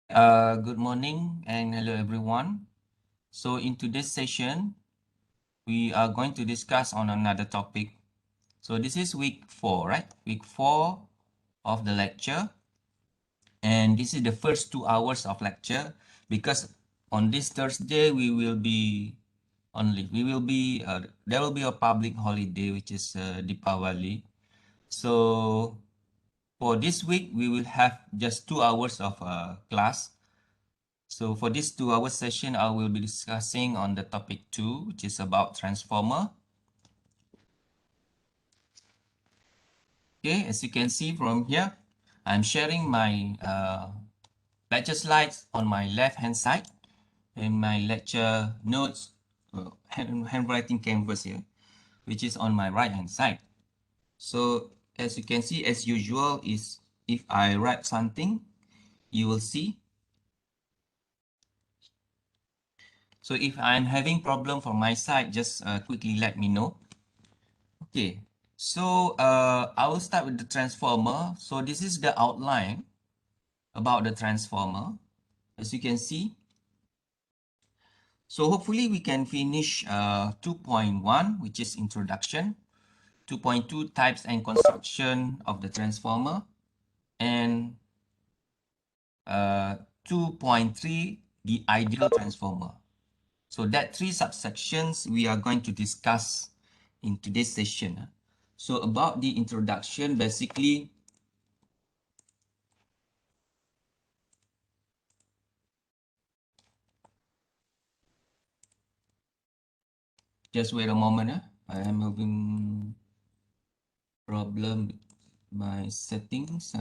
Good morning and hello everyone. So in today's session, we are going to discuss on another topic. So this is week 4, right? Week 4 of the lecture. And this is the first 2 hours of lecture because on this Thursday we will be on leave. There will be a public holiday which is Deepavali. So for this week, we will have just 2 hours of class. So for this 2 hour session, I will be discussing on the topic 2, which is about transformer. Okay, as you can see from here, I'm sharing my lecture slides on my left-hand side and my lecture notes, handwriting canvas here, which is on my right-hand side. So as you can see, as usual, is if I write something, you will see. So if I'm having problem from my side, just quickly let me know. Okay, so I will start with the transformer. So this is the outline about the transformer, as you can see. So hopefully we can finish 2.1, which is introduction, 2.2 types and construction of the transformer, and 2.3 the ideal transformer. So that 3 subsections we are going to discuss in today's session. So about the introduction, basically, just wait a moment. I am having problem with my settings.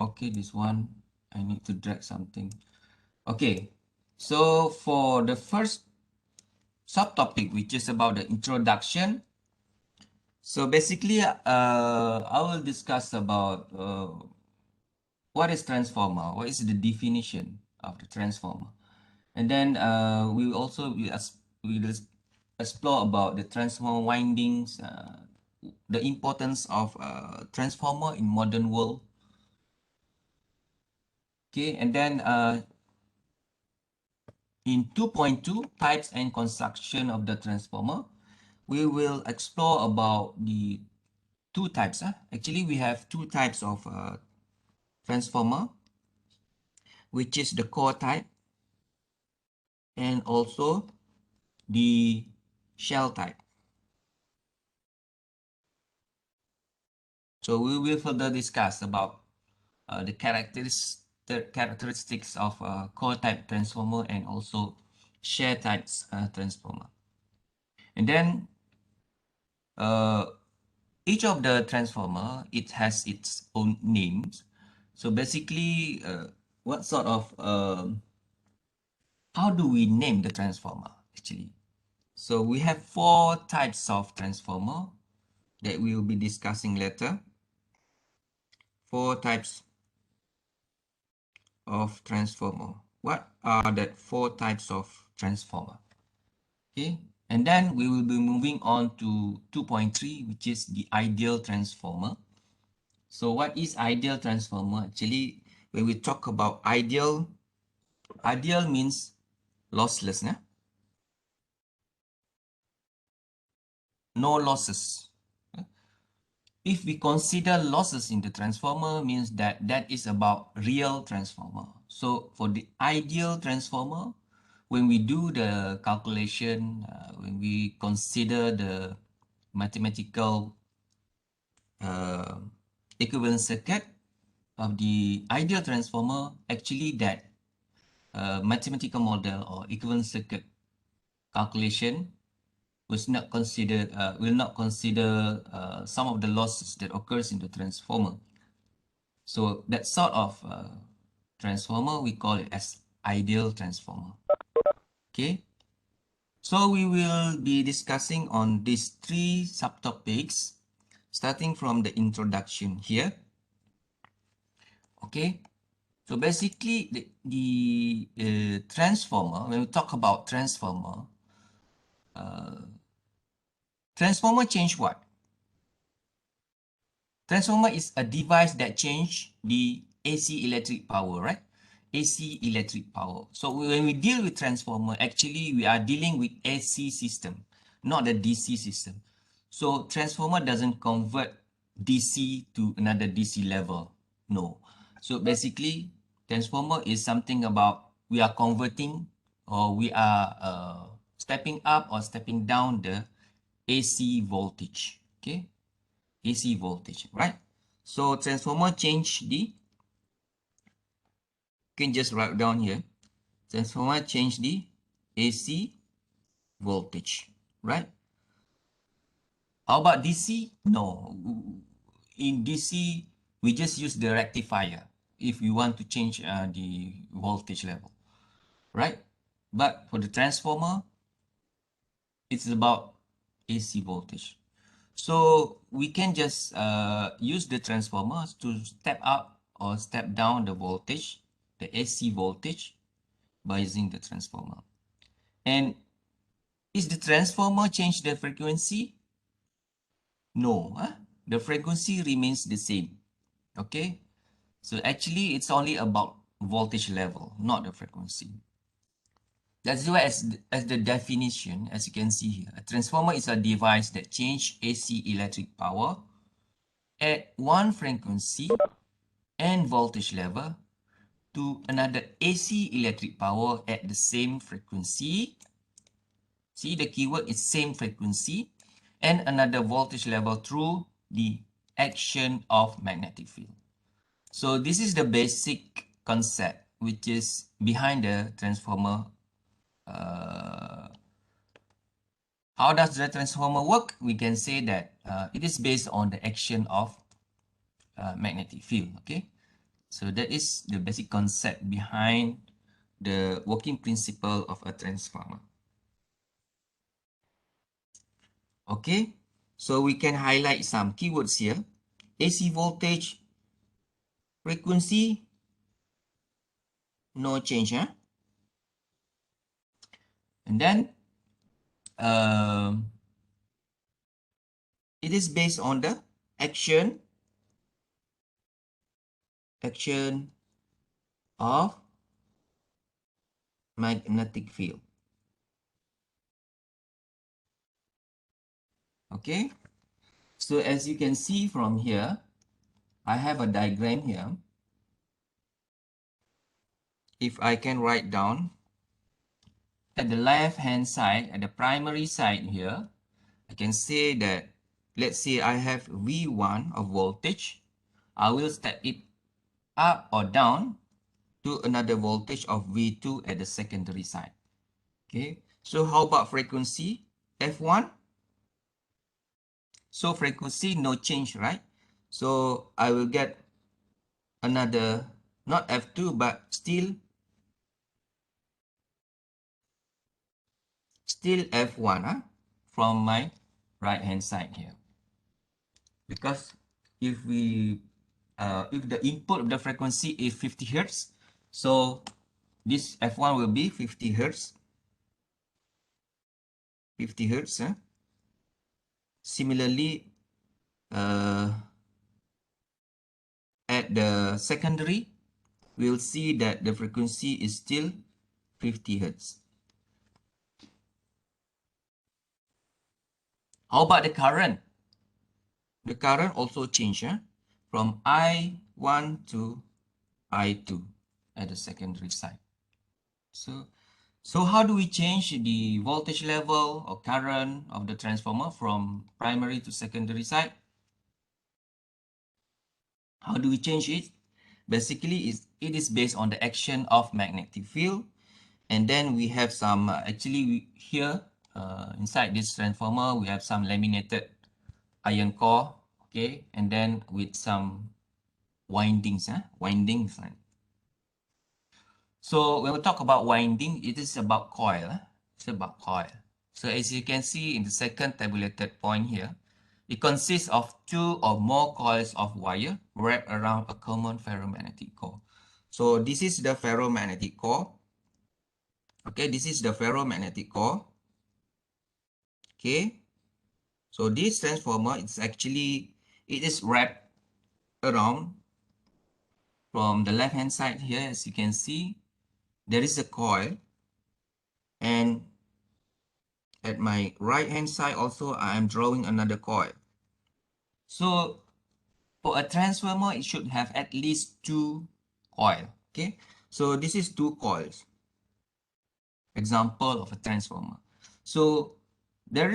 Okay, this one, I need to drag something. Okay, so for the first subtopic, which is about the introduction. So basically, I will discuss about what is transformer, what is the definition of the transformer. And then we will also will explore about the transformer windings, the importance of transformer in modern world. Okay, and then in 2.2 types and construction of the transformer, we will explore about the 2 types. Actually, we have 2 types of transformer, which is the core type and also the shell type. So we will further discuss about the characteristics of core type transformer and also share types transformer. And then uh, each of the transformer, it has its own names. So basically, what sort of how do we name the transformer actually? So we have 4 types of transformer that we will be discussing later. 4 types of transformer. What are the 4 types of transformer? Okay, and then we will be moving on to 2.3, which is the ideal transformer. So what is ideal transformer? Actually, when we talk about ideal, ideal means lossless, no losses. If we consider losses in the transformer, means that that is about real transformer. So for the ideal transformer, when we do the calculation, when we consider the mathematical equivalent circuit of the ideal transformer, actually that mathematical model or equivalent circuit calculation will not consider some of the losses that occurs in the transformer. So that sort of transformer, we call it as ideal transformer. Okay. So we will be discussing on these 3 subtopics, starting from the introduction here. Okay. So basically, the transformer, when we talk about transformer, transformer change what? Transformer is a device that change the AC electric power, right? AC electric power. So when we deal with transformer, actually we are dealing with AC system, not the DC system. So transformer doesn't convert DC to another DC level. No. So basically, transformer is something about we are converting or we are stepping up or stepping down the AC voltage. Okay. AC voltage, right? So transformer change the, you can just write down here. Transformer change the AC voltage, right? How about DC? No. In DC, we just use the rectifier if we want to change the voltage level, right? But for the transformer, it's about AC voltage. So we can just use the transformers to step up or step down the voltage, the AC voltage, by using the transformer. And is the transformer change the frequency? No, the frequency remains the same. Okay, so actually it's only about voltage level, not the frequency. That's why as the definition, as you can see here, a transformer is a device that changes AC electric power at one frequency and voltage level to another AC electric power at the same frequency. See, the keyword is same frequency and another voltage level through the action of magnetic field. So this is the basic concept which is behind the transformer. How does the transformer work? We can say that it is based on the action of magnetic field. Okay, so that is the basic concept behind the working principle of a transformer. Okay, so we can highlight some keywords here. AC voltage, frequency, no change. And then it is based on the action of magnetic field. Okay, so as you can see from here, I have a diagram here. If I can write down at the left hand side, at the primary side here, I can say that, let's say I have V1 of voltage. I will step it up or down to another voltage of V2 at the secondary side. Okay, so how about frequency? F1. So frequency, no change, right? So I will get another, not F2, but still F1 from my right hand side here. Because if we if the input of the frequency is 50 hertz, so this F1 will be 50 hertz. 50 hertz. Similarly, at the secondary, we'll see that the frequency is still 50 hertz. How about the current? The current also change from I1 to I2 at the secondary side. So how do we change the voltage level or current of the transformer from primary to secondary side? How do we change it? Basically, it is based on the action of magnetic field. And then we have some, here inside this transformer, we have some laminated iron core, okay? And then with some windings, windings. So when we talk about winding, it is about coil. It's about coil. So as you can see in the second tabulated point here, it consists of two or more coils of wire wrapped around a common ferromagnetic core. So this is the ferromagnetic core. Okay, this is the ferromagnetic core. Okay, so this transformer, it is wrapped around from the left hand side here. As you can see, there is a coil, and at my right hand side also I am drawing another coil. So for a transformer, it should have at least 2 coils. Okay, so this is 2 coils, example of a transformer. So there'll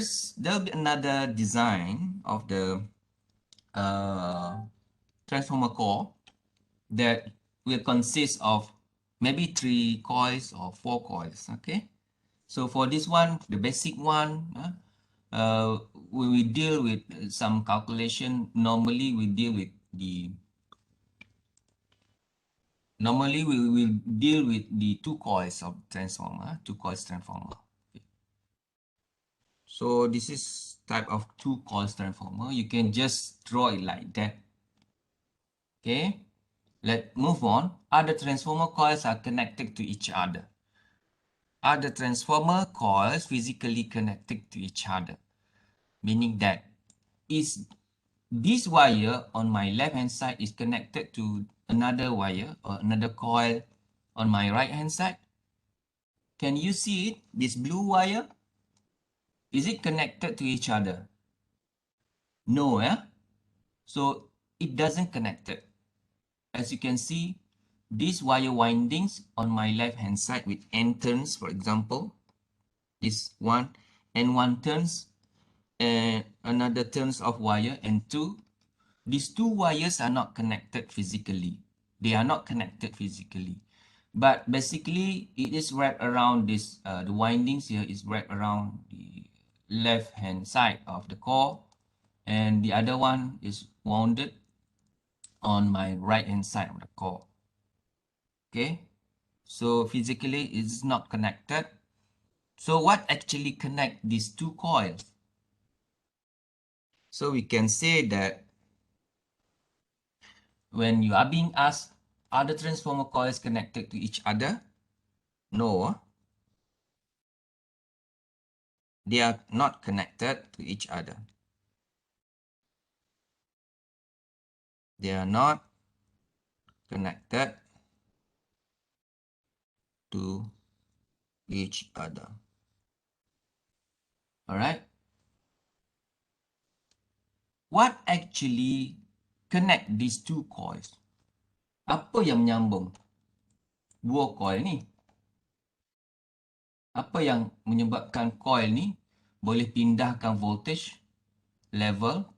be another design of the transformer core that will consist of maybe 3 coils or 4 coils. Okay, so for this one, the basic one, when we deal with some calculation, normally we deal with the we will deal with the 2 coils of transformer, 2 coils transformer. Okay. So this is type of 2 coils transformer. You can just draw it like that. Okay, let's move on. Other transformer coils are connected to each other. Other transformer coils physically connected to each other, meaning that is this wire on my left hand side is connected to another wire or another coil on my right hand side. Can you see it? This blue wire, is it connected to each other? No, so it doesn't connect it. As you can see, these wire windings on my left hand side with N turns, for example, this one and one turns and another turns of wire and two. These 2 wires are not connected physically. They are not connected physically. But basically, it is wrapped around this, the windings here is wrapped around the left hand side of the core, and the other one is wounded on my right hand side of the core. Okay, so physically it's not connected. So what actually connect these 2 coils? So we can say that when you are being asked, are the transformer coils connected to each other? No, they are not connected to each other. They are not connected to each other. All right. What actually connect these 2 coils? Apa yang menyambung 2 coil ni? Apa yang menyebabkan coil ni boleh pindahkan voltage level,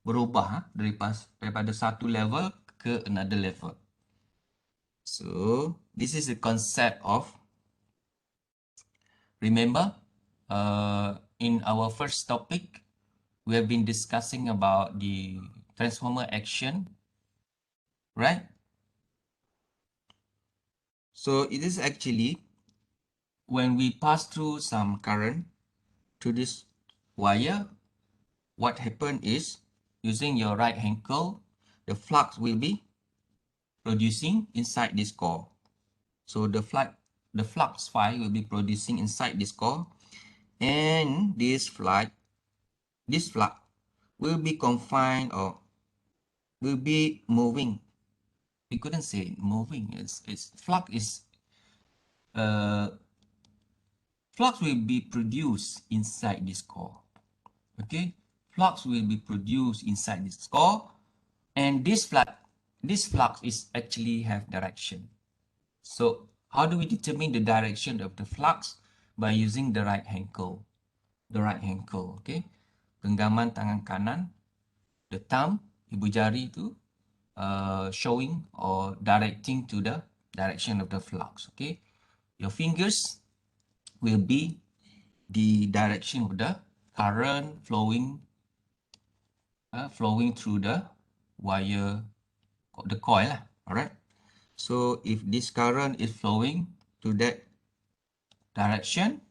berubah daripada satu level ke another level? So this is the concept of, remember, in our first topic, we have been discussing about the transformer action, right? So it is actually when we pass through some current to this wire, what happened is, using your right hand curl, the flux will be producing inside this core. So the flux phi will be producing inside this core, and this flux will be confined or will be moving. We couldn't say moving. It's flux is flux will be produced inside this core. Okay, flux will be produced inside this core, and this flux is actually have direction. So how do we determine the direction of the flux? By using the right hand curl. The right hand curl, okay. Genggaman tangan kanan, the thumb, ibu jari itu showing or directing to the direction of the flux, okay. Your fingers will be the direction of the current flowing through the wire, the coil, all right. So if this current is flowing to that direction,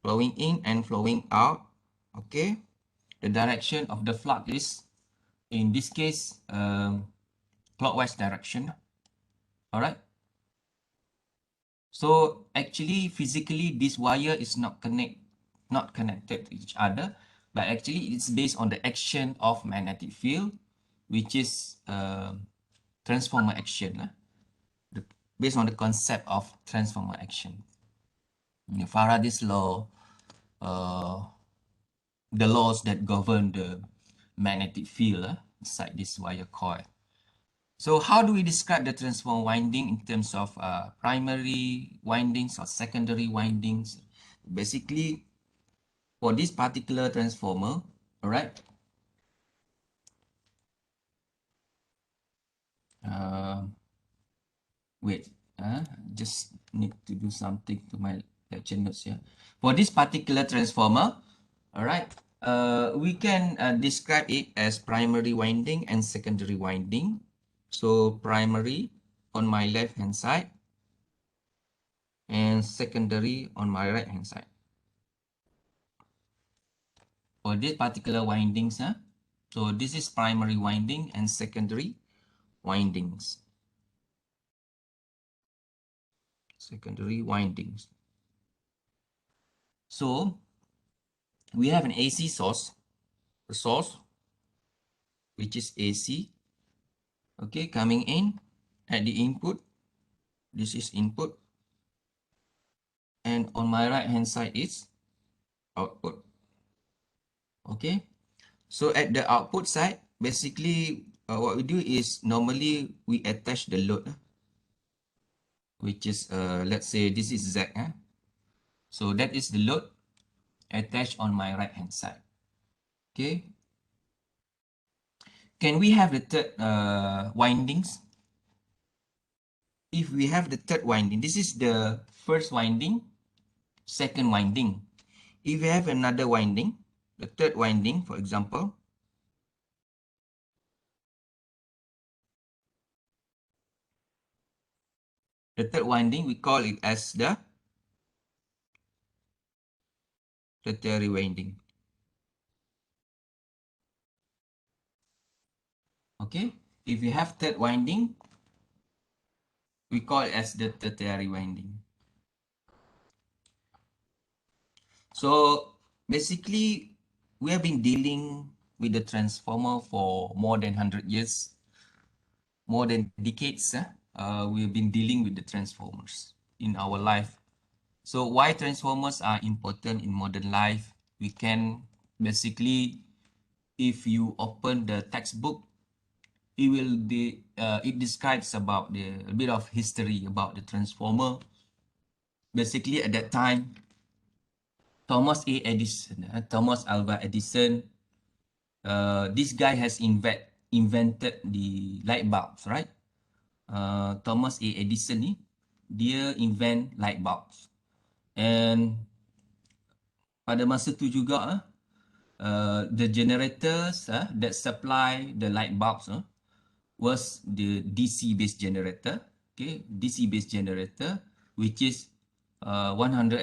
flowing in and flowing out, okay, the direction of the flux is, in this case, clockwise direction, all right. So actually, physically, this wire is not connected to each other, but actually it's based on the action of magnetic field, which is transformer action, based on the concept of transformer action. Faraday's law, the laws that govern the magnetic field inside this wire coil. So how do we describe the transformer winding in terms of primary windings or secondary windings? Basically, for this particular transformer, all right, wait, just need to do something to my lecture notes here. For this particular transformer, all right, we can describe it as primary winding and secondary winding. So primary on my left hand side and secondary on my right hand side. For this particular windings, so this is primary winding and secondary windings. Secondary windings. So we have an AC source, the source, which is AC, okay, coming in at the input. This is input. And on my right hand side is output. Okay, so at the output side, basically what we do is normally we attach the load, which is let's say this is Z. So that is the load attached on my right hand side. Okay, can we have the third windings? If we have the third winding, this is the first winding, second winding. If we have another winding, the third winding, for example, the third winding, we call it as the tertiary winding. Okay, if you have third winding, we call it as the tertiary winding. So basically, we have been dealing with the transformer for more than 100 years, more than decades. We've been dealing with the transformers in our life. So why transformers are important in modern life? We can basically, if you open the textbook, it describes about a bit of history about the transformer. Basically, at that time, Thomas Alva Edison, this guy has invented the light bulbs, right? Thomas A. Edison ni, dia invent light bulbs. And pada masa tu juga, the generators that supply the light bulbs was the DC based generator, okay, DC based generator, which is 120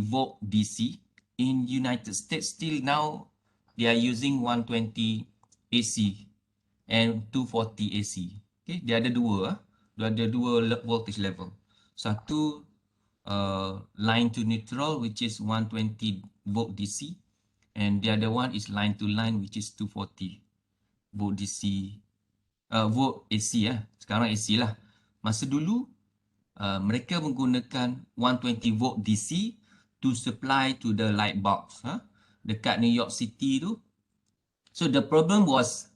volt DC. In United States, still now they are using 120 AC and 240 AC. Okay, dia ada dua, voltage level. Satu line to neutral, which is 120 volt DC, and the other one is line to line, which is 240 volt DC, volt AC. Sekarang AC lah. Masa dulu mereka menggunakan 120 volt DC to supply to the light bulbs dekat New York City tu. So the problem was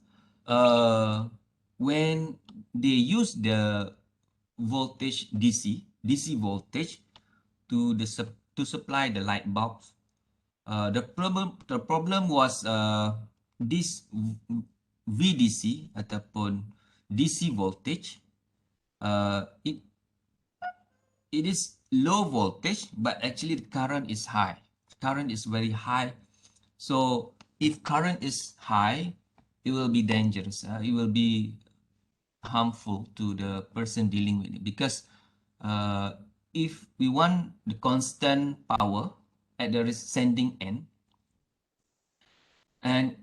when they use the voltage DC voltage to supply the light bulbs, the problem was this VDC ataupun DC voltage, it is low voltage, but actually the current is high. Current is very high. So if current is high, it will be dangerous. It will be harmful to the person dealing with it, because if we want the constant power at the sending end and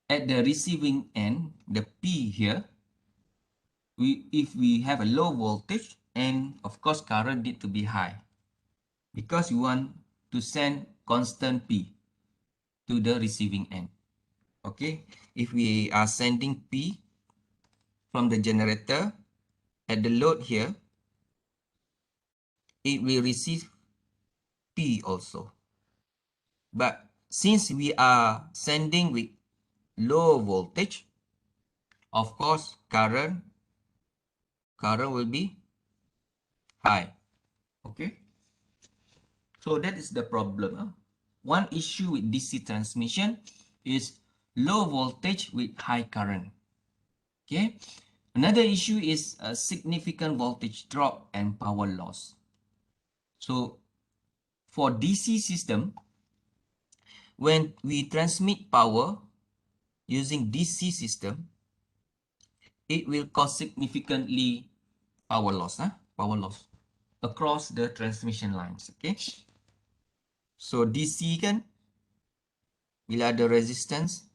at the receiving end, the P here, if we have a low voltage, and of course current need to be high, because we want to send constant P to the receiving end. Okay, if we are sending P from the generator at the load here, it will receive P also. But since we are sending with low voltage, of course, current will be high. Okay, so that is the problem. One issue with DC transmission is low voltage with high current. Okay, another issue is a significant voltage drop and power loss. So for DC system, when we transmit power using DC system, it will cause significantly power loss, power loss across the transmission lines. Okay, so DC kan bila ada resistance,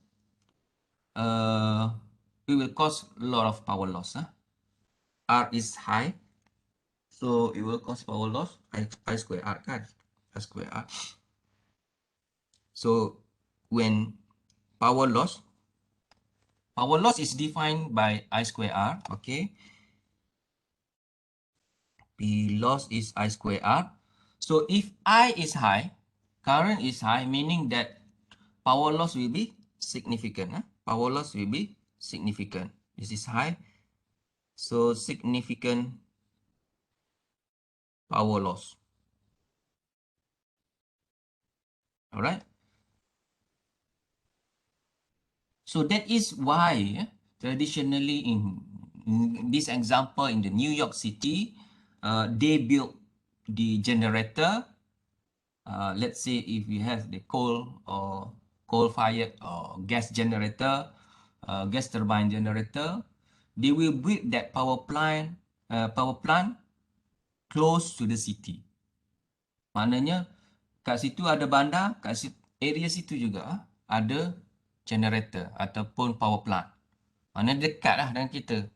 it will cause a lot of power loss. R is high, so it will cause power loss. I square R kan, I square R. So when power loss is defined by I square R. Okay, P loss is I square R. So if I is high, current is high, meaning that power loss will be significant. Power loss will be significant. This is high, so significant power loss. All right. So that is why traditionally in this example in the New York City, they built the generator. Let's say if we have the coal-fired or gas generator, gas turbine generator, they will build that power plant close to the city. Maknanya kat situ ada bandar, kat area situ juga ada generator ataupun power plant. Maknanya dekat lah dengan kita.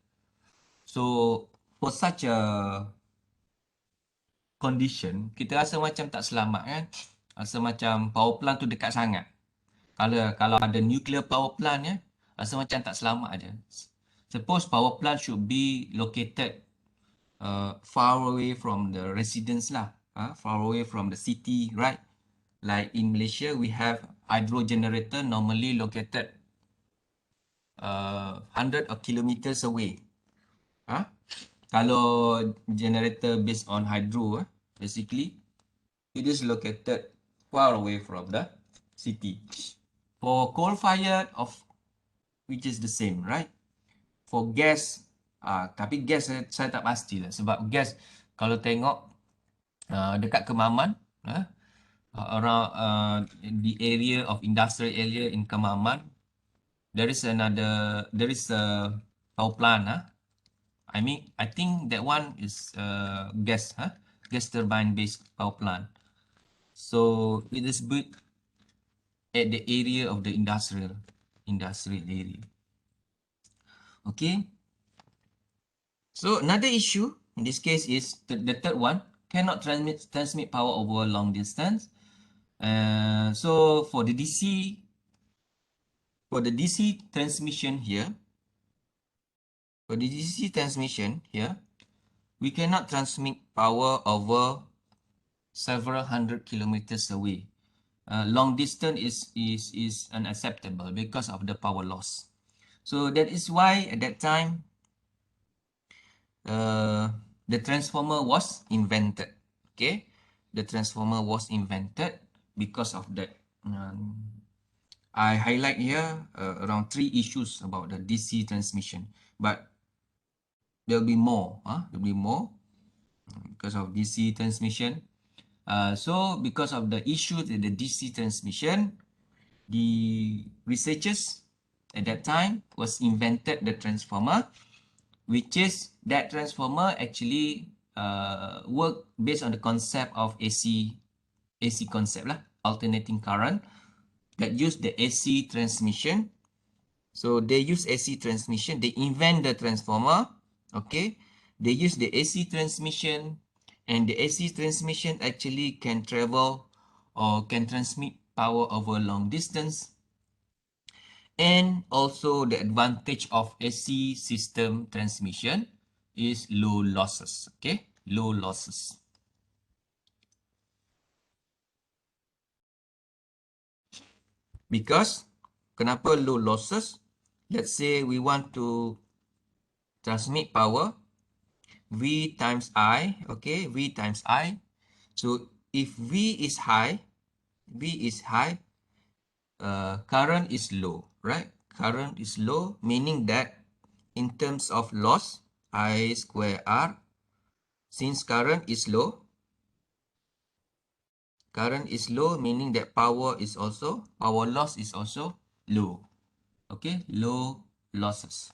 So for such a condition, kita rasa macam tak selamat kan. Rasa macam power plant tu dekat sangat. Kalau ada nuclear power plant ya, rasa macam tak selamat aja. Suppose power plant should be located far away from the residents lah, far away from the city, right? Like in Malaysia, we have hydro generator normally located 100 of kilometers away. Kalau generator based on hydro, basically, it is located far away from the city. For coal-fired, which is the same, right? For gas, tapi gas saya tak pasti lah. Sebab gas, kalau tengok dekat Kemaman, around the area of industrial area in Kemaman, there is a power plant. I think that one is gas turbine based power plant. So it is built at the area of the industrial area. Okay. So another issue in this case is the third one, cannot transmit power over a long distance. So for the DC transmission here, we cannot transmit power over several hundred kilometers away. Long distance is unacceptable because of the power loss. So that is why at that time the transformer was invented. Okay, the transformer was invented because of that. I highlight here around 3 issues about the DC transmission, but there'll be more. There'll be more because of DC transmission. So because of the issue with the DC transmission, the researchers at that time was invented the transformer, which is that transformer actually work based on the concept of AC concept lah, alternating current, that use the AC transmission. So they use AC transmission, they invent the transformer. Okay, they use the AC transmission, and the AC transmission actually can travel or can transmit power over long distance. And also the advantage of AC system transmission is low losses. Okay, low losses. Because kenapa low losses? Let's say we want to transmit power V times I, okay, V times I. So if V is high, current is low, right? Current is low, meaning that in terms of loss, I square R, since current is low, meaning that power loss is also low. Okay, low losses.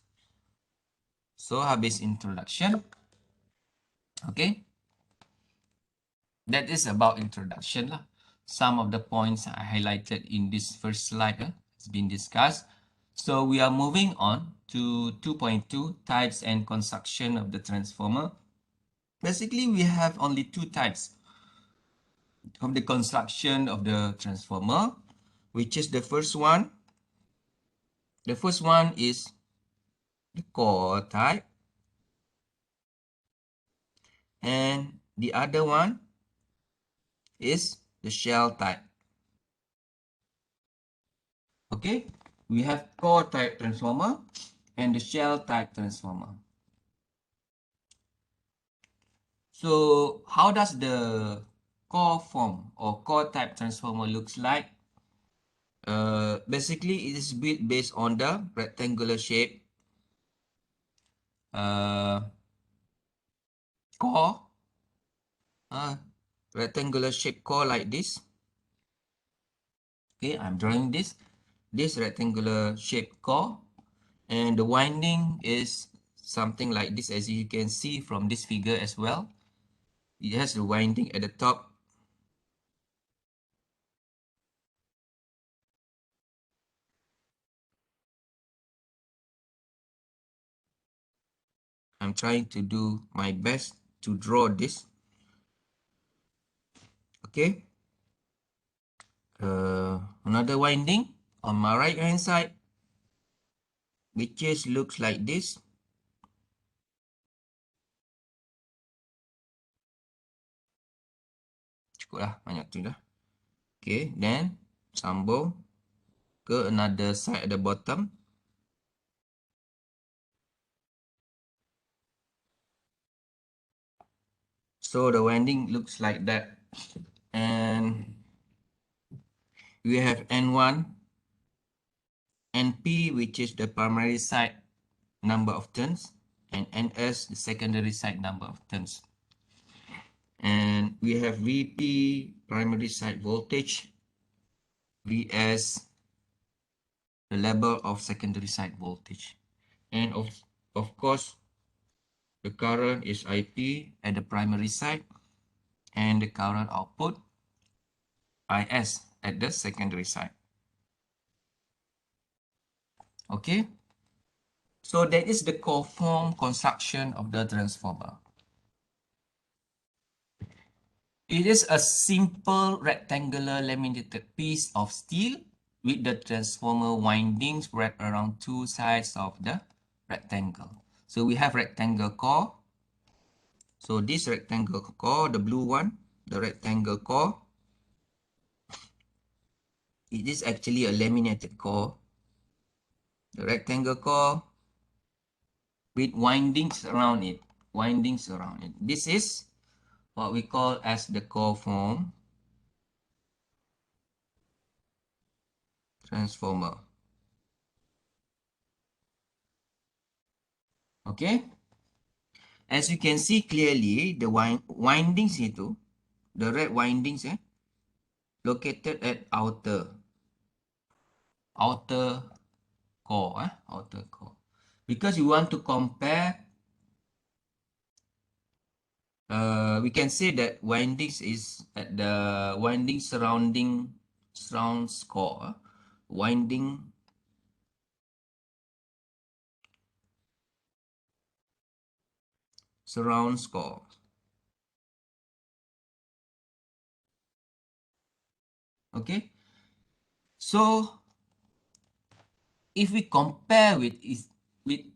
So habis introduction. Okay, that is about introduction lah. Some of the points I highlighted in this first slide has been discussed. So we are moving on to 2.2 types and construction of the transformer. Basically, we have only two types of the construction of the transformer, which is the first one. The first one is the core type, and the other one is the shell type. Okay, we have core type transformer and the shell type transformer. So how does the core form or core type transformer looks like? Basically, it is built based on the rectangular shape core, rectangular shape core like this. Okay, I'm drawing this rectangular shape core, and the winding is something like this, as you can see from this figure as well. It has the winding at the top. I'm trying to do my best to draw this. Okay. Another winding on my right hand side, which just looks like this. Cukup lah, banyak tu dah. Okay, then sambung ke another side at the bottom. So the winding looks like that. And we have N1, NP, which is the primary side number of turns, and NS, the secondary side number of turns. And we have VP, primary side voltage, VS, the level of secondary side voltage. And of course, the current is IP at the primary side, and the current output IS at the secondary side. Okay, so that is the core form construction of the transformer. It is a simple rectangular laminated piece of steel with the transformer windings wrapped around two sides of the rectangle. So we have rectangle core. So this rectangle core, the blue one, the rectangle core, it is actually a laminated core. The rectangle core with windings around it. This is what we call as the core form transformer. Okay. As you can see clearly, the windings itu, the red windings located at outer core, outer core. Because you want to compare, we can say that windings is at the winding surrounds core, winding surrounds core. Okay, so if we compare with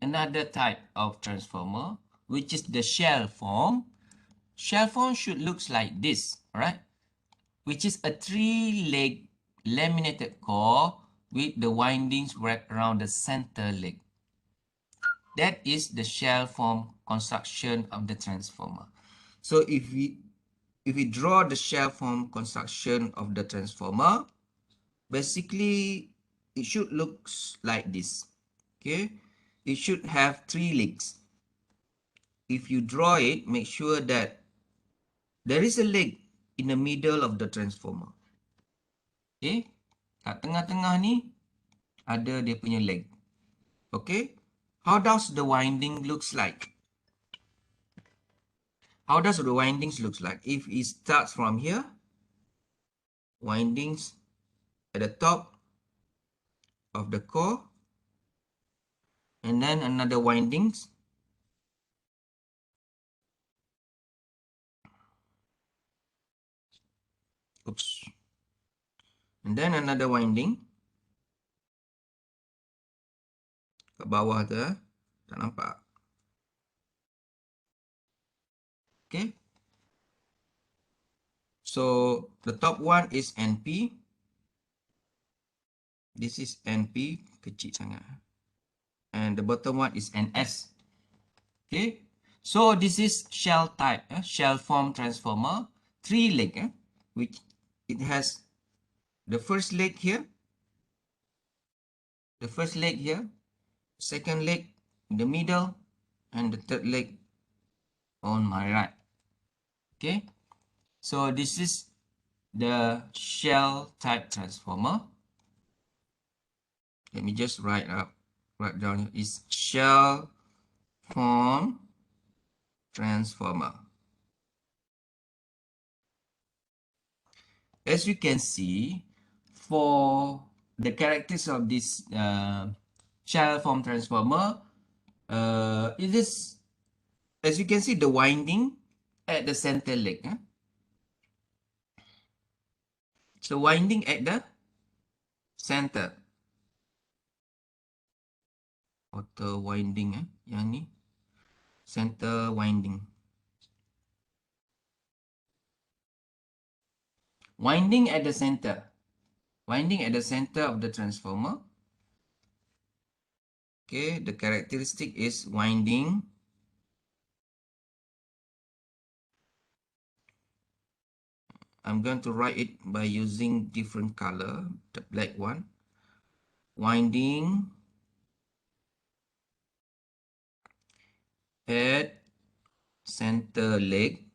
another type of transformer, which is the shell form should looks like this, right? Which is a 3-leg laminated core with the windings wrapped around the center leg. That is the shell form construction of the transformer. So if we draw the shell form construction of the transformer, basically it should look like this. Okay, it should have 3 legs. If you draw it, make sure that there is a leg in the middle of the transformer. Okay, kat tengah-tengah ni ada dia punya leg. Okay, how does the winding looks like? How does the windings looks like? If it starts from here, windings at the top of the core, and then another windings. Oops. And then another winding. Ke bawah tu, tak nampak. Okay. So the top one is NP. This is NP, kecil sangat. And the bottom one is NS. Okay. So this is shell type, shell form transformer, 3 leg, which it has the first leg here, second leg in the middle, and the third leg on my right. Okay. So this is the shell type transformer. Let me just write down here. Is shell form transformer. As you can see, for the characteristics of this shell form transformer, it is, as you can see, the winding at the center leg. So winding at the center. Outer winding, yang ni center winding. Winding at the center. Winding at the center of the transformer. Okay, the characteristic is winding I'm going to write it by using different color, the black one. Winding at center leg,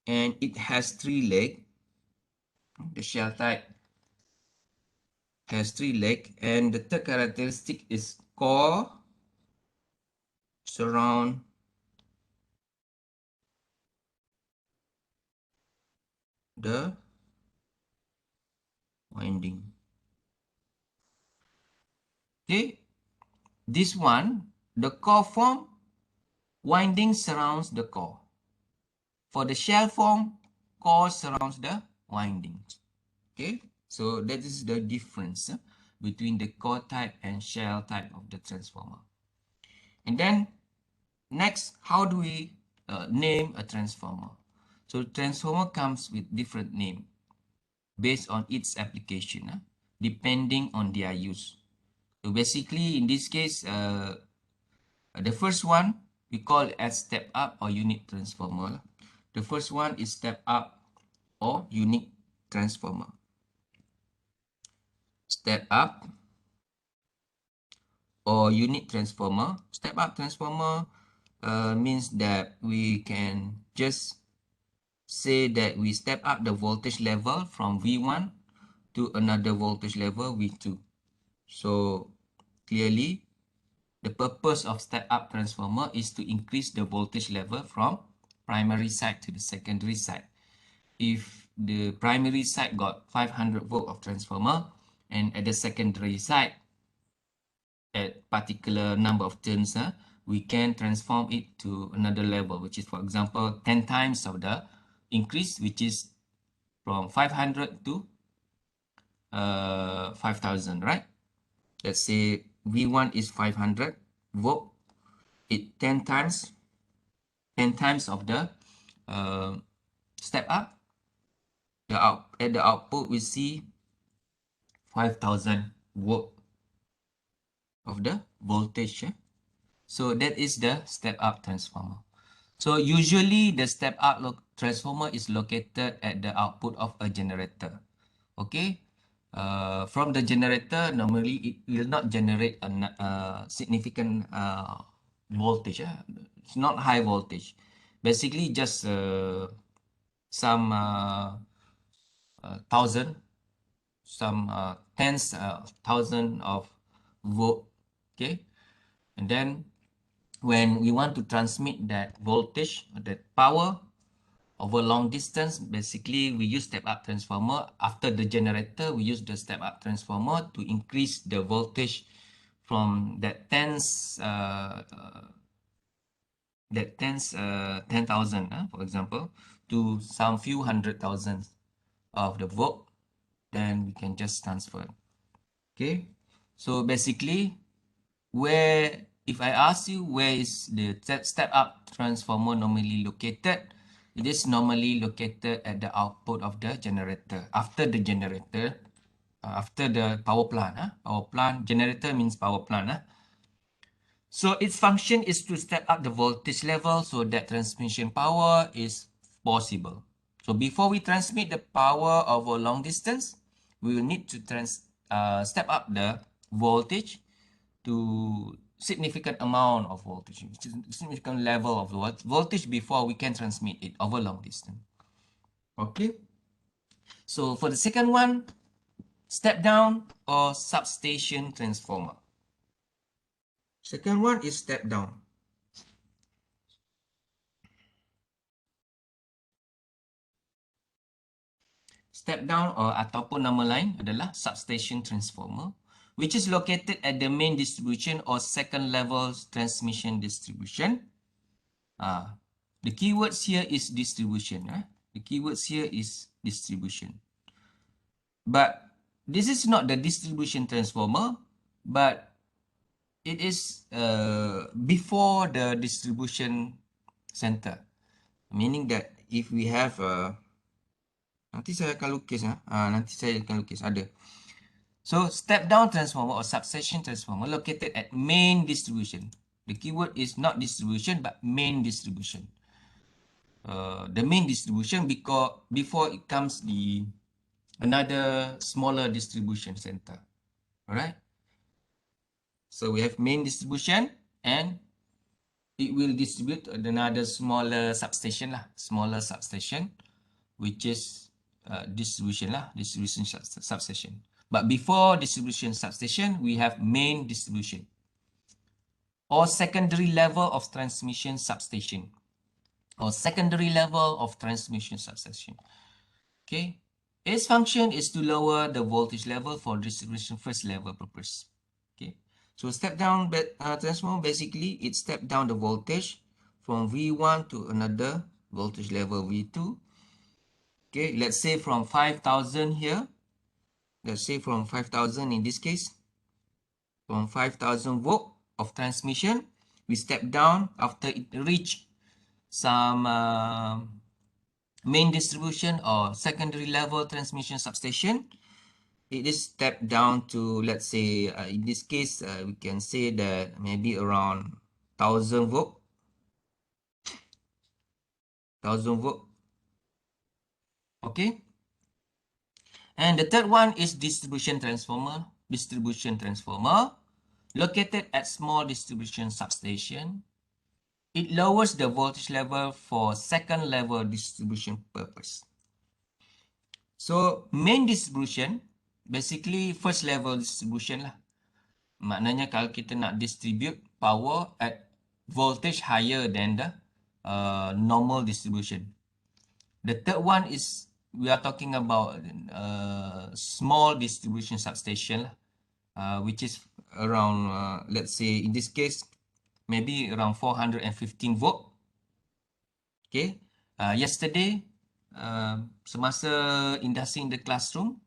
and it has 3 legs. The shell type has 3 legs, and the third characteristic is core surround the winding. Okay, this one, the core form, winding surrounds the core. For the shell form, core surrounds the windings. Okay, so that is the difference between the core type and shell type of the transformer. And then next, how do we name a transformer? So transformer comes with different name based on its application, depending on their use. So basically, in this case, the first one we call as step up or unit transformer. The first one is step up or unit transformer. Step up or unit transformer. Step up transformer means that we can just say that we step up the voltage level from V1 to another voltage level V2. So clearly, the purpose of step up transformer is to increase the voltage level from primary side to the secondary side. If the primary side got 500 volt of transformer, and at the secondary side at particular number of turns, we can transform it to another level, which is, for example, 10 times of the increase, which is from 500 to 5,000, right? Let's say V1 is 500 volt. It 10 times of the uh, step up. At the output, we see 5,000 volt of the voltage. So that is the step up transformer. So usually the step up transformer is located at the output of a generator. Okay. From the generator, normally it will not generate a significant voltage. It's not high voltage. Basically, just some thousand, some tens thousand of volt. Okay, and then when we want to transmit that voltage, that power over long distance, basically we use step-up transformer. After the generator, we use the step-up transformer to increase the voltage from that 10,000, for example, to some few hundred thousands of the volt. Then we can just transfer. Okay, so basically, if I ask you where is the step-up transformer normally located, it is normally located at the output of the generator. After the generator, after the power plant. Power plant, generator means power plant. So its function is to step up the voltage level so that transmission power is possible. So before we transmit the power over long distance, we will need to step up the voltage to significant amount of voltage, significant level of voltage before we can transmit it over long distance. Okay. So for the second one, step down or substation transformer. Second one is step down. Step down ataupun nama lain adalah substation transformer, which is located at the main distribution or second level transmission distribution. The keywords here is distribution. The keywords here is distribution. But this is not the distribution transformer, but it is before the distribution center. Meaning that if we have nanti saya akan lukis ada. So step down transformer or substation transformer located at main distribution. The keyword is not distribution but main distribution. The main distribution because before it comes another smaller distribution center. Alright. So we have main distribution and it will distribute another smaller substation which is distribution substation. But before distribution substation, we have main distribution or secondary level of transmission substation or secondary level of transmission substation. Okay, its function is to lower the voltage level for distribution first level purpose. Okay, so step down transformer, basically it step down the voltage from V1 to another voltage level V2. Okay, let's say from 5,000 here. Let's say from 5,000 in this case. From 5,000 volt of transmission, we step down after it reach some main distribution or secondary level transmission substation. It is stepped down to, let's say, in this case, we can say that maybe around 1,000 volt. 1,000 volt. Okay. And the third one is distribution transformer. Distribution transformer located at small distribution substation. It lowers the voltage level for second level distribution purpose. So main distribution basically first level distribution lah. Maknanya kalau kita nak distribute power at voltage higher than the normal distribution. The third one is we are talking about small distribution substation lah, which is around let's say in this case maybe around 415 volt. Okay, yesterday semasa industry in the classroom,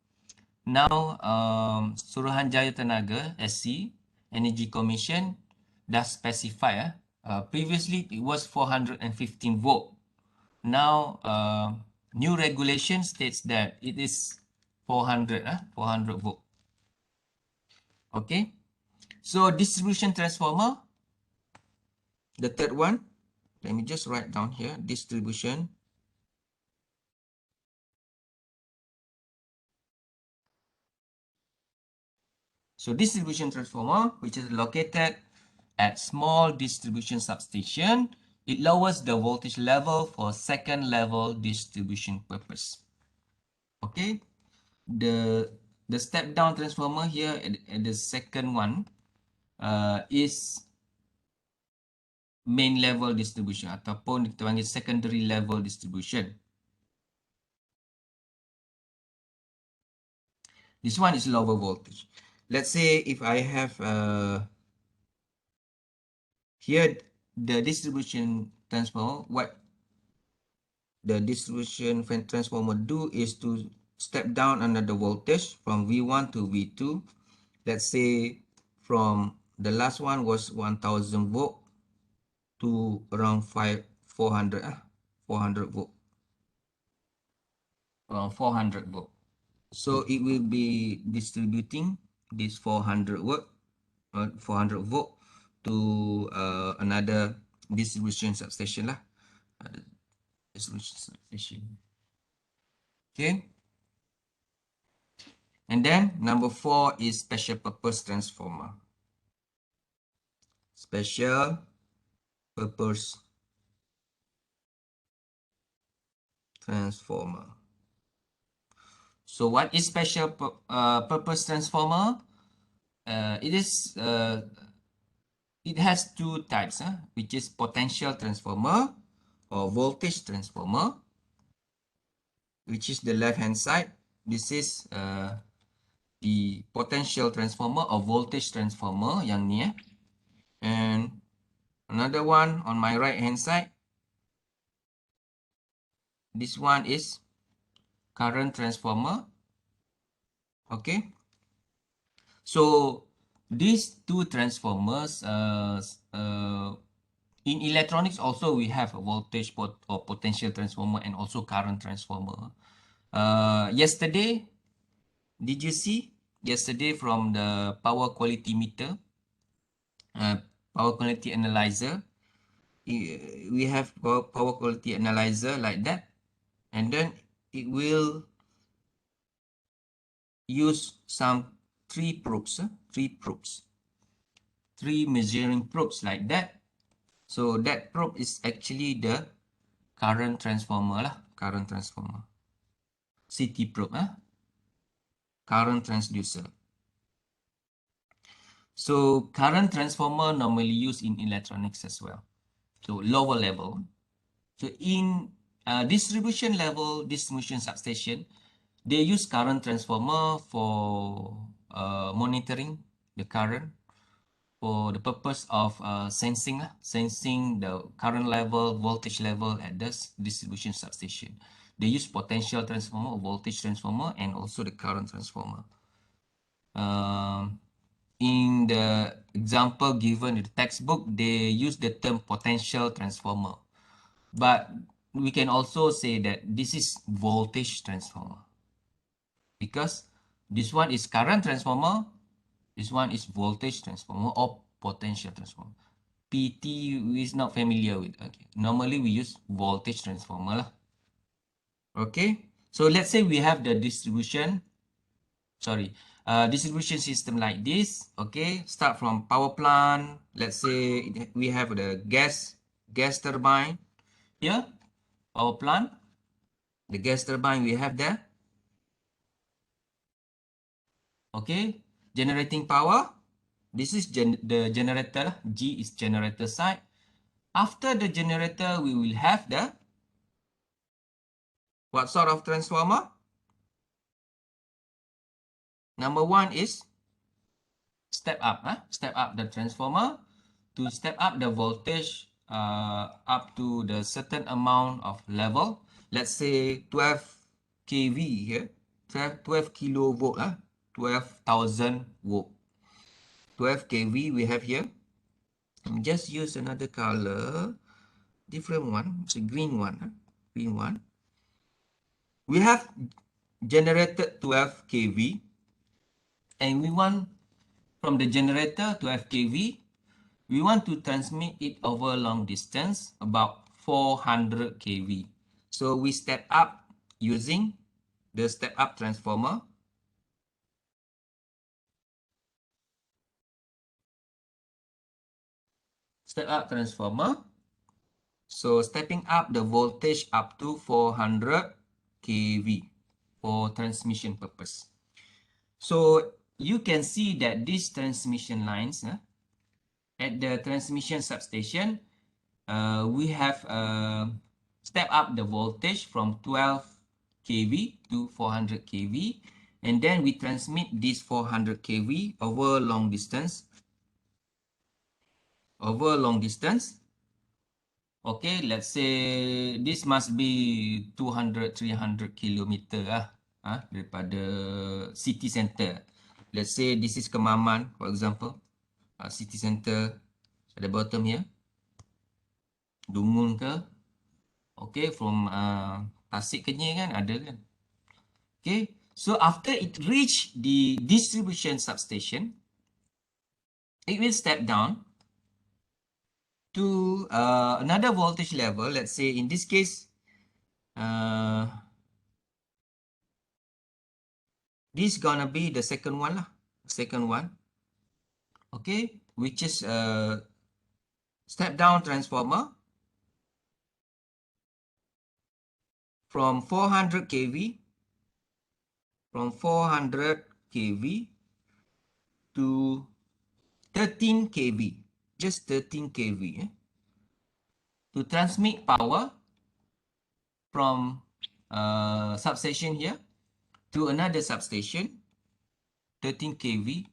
Now, Suruhanjaya Tenaga SC Energy Commission dah specify. Previously it was 415 volt. Now, new regulation states that it is 400, 400 volt. Okay. So distribution transformer, the third one, let me just write down here, distribution. So distribution transformer, which is located at small distribution substation, it lowers the voltage level for second level distribution purpose. Okay, the step down transformer here at the second one is main level distribution ataupun kita panggil secondary level distribution. This one is lower voltage. Let's say if I have here the distribution transformer, what the distribution transformer do is to step down another voltage from V1 to V2. Let's say from the last one was 1000 volt to around 400 volt, around 400 volt. So it will be distributing this 400 volt to another distribution substation lah. Distribution substation. Okay. And then number 4 is special purpose transformer. Special purpose transformer. So what is special purpose transformer? It has two types, which is potential transformer or voltage transformer, which is the left hand side. This is the potential transformer or voltage transformer yang ni. And another one on my right hand side, this one is current transformer. Okay, so these two transformers, in electronics also we have a voltage or potential transformer and also current transformer. Yesterday, did you see yesterday from the power quality meter, power quality analyzer, we have power quality analyzer like that, and then it will use some three measuring probes like that. So that probe is actually the current transformer lah, current transformer. CT probe, current transducer. So current transformer normally used in electronics as well. So lower level. So in distribution level, distribution substation, they use current transformer for monitoring the current for the purpose of sensing the current level, voltage level at this distribution substation. They use potential transformer, voltage transformer, and also the current transformer. In the example given in the textbook, they use the term potential transformer. But we can also say that this is voltage transformer, because this one is current transformer, this one is voltage transformer or potential transformer. PT is not familiar with. Okay, normally we use voltage transformer lah. Okay, so let's say we have the distribution system like this. Okay, start from power plant. Let's say we have the gas turbine here, power plant. The gas turbine we have there. Okay, generating power. This is the generator. G is generator side. After the generator, we will have the what sort of transformer? Number 1 is step up. Step up the transformer to step up the voltage up to the certain amount of level. Let's say 12 kV here. 12 kilovolt, 12,000 volt. 12 kV we have here. Just use another color, different one, it's a green one, green one. We have generated 12 kV, and we want from the generator 12 kV, we want to transmit it over long distance, about 400 kV. So we step up using the step up transformer. Step up transformer. So stepping up the voltage up to 400 kV for transmission purpose. So you can see that these transmission lines, at the transmission substation, we have step up the voltage from 12 kV to 400 kV, and then we transmit this 400 kV over long distance. Okay, let's say this must be 200-300 kilometer daripada city center. Let's say this is Kemaman, for example, city center at the bottom here, Dungun ke, okay, from Tasik Kenyir kan ada kan. Okay, so after it reach the distribution substation, it will step down to another voltage level. Let's say in this case, this gonna be the second one lah, okay, which is step down transformer from 400 kV, to 13 kV, just 13 kV, to transmit power from substation here to another substation, 13 kV,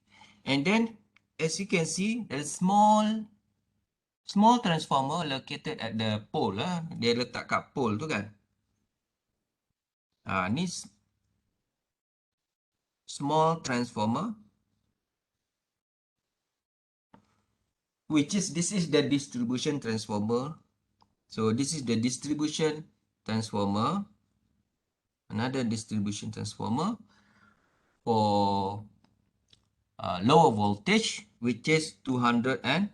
and then as you can see, there's small transformer located at the pole lah. Dia letak kat pole tu kan. Ni small transformer, this is the distribution transformer. So this is the distribution transformer, another distribution transformer for lower voltage, which is 200 and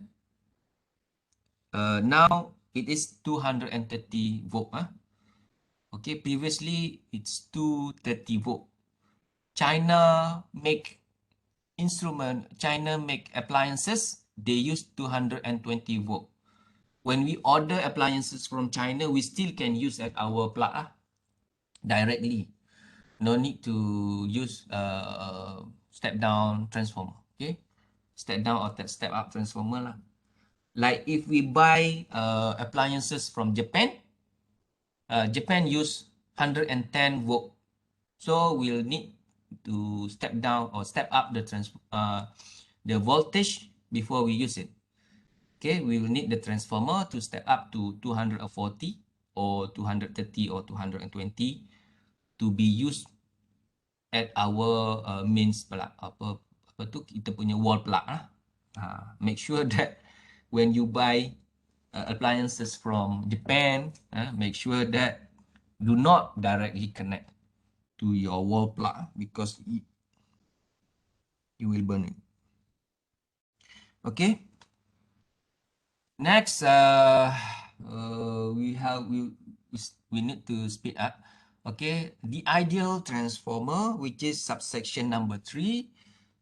now it is 230 volt. Okay, previously it's 230 volt. China make appliances, they use 220 volt. When we order appliances from China, we still can use at our plug directly. No need to use step down transformer. Okay, step down or step up transformer lah. Like if we buy appliances from Japan, Japan use 110 volt. So we'll need to step down or step up the voltage before we use it. Okay, we will need the transformer to step up to 240 or 230 or 220 to be used at our mains plug, apa tu kita punya wall plug lah. Make sure that when you buy appliances from Japan, make sure that do not directly connect to your wall plug because you will burn it. Okay. Next, we need to speed up. Okay, the ideal transformer, which is subsection number 3,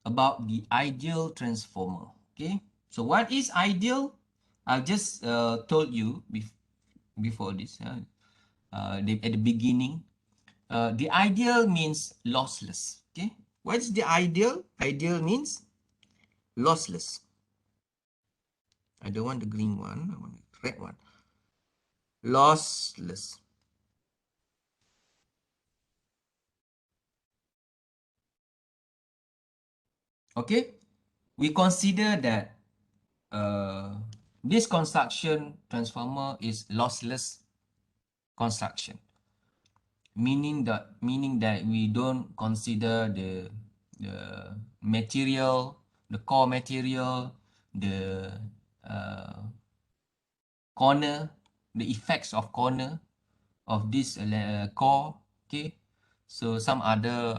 about the ideal transformer. Okay, so what is ideal? I just told you before this, at the beginning. The ideal means lossless. Okay, what's the ideal? Ideal means lossless. I don't want the green one, I want the red one. Lossless. Okay, we consider that this construction transformer is lossless construction. meaning that we don't consider the material, the core material, the corner, the effects of corner of this core. Okay, so some other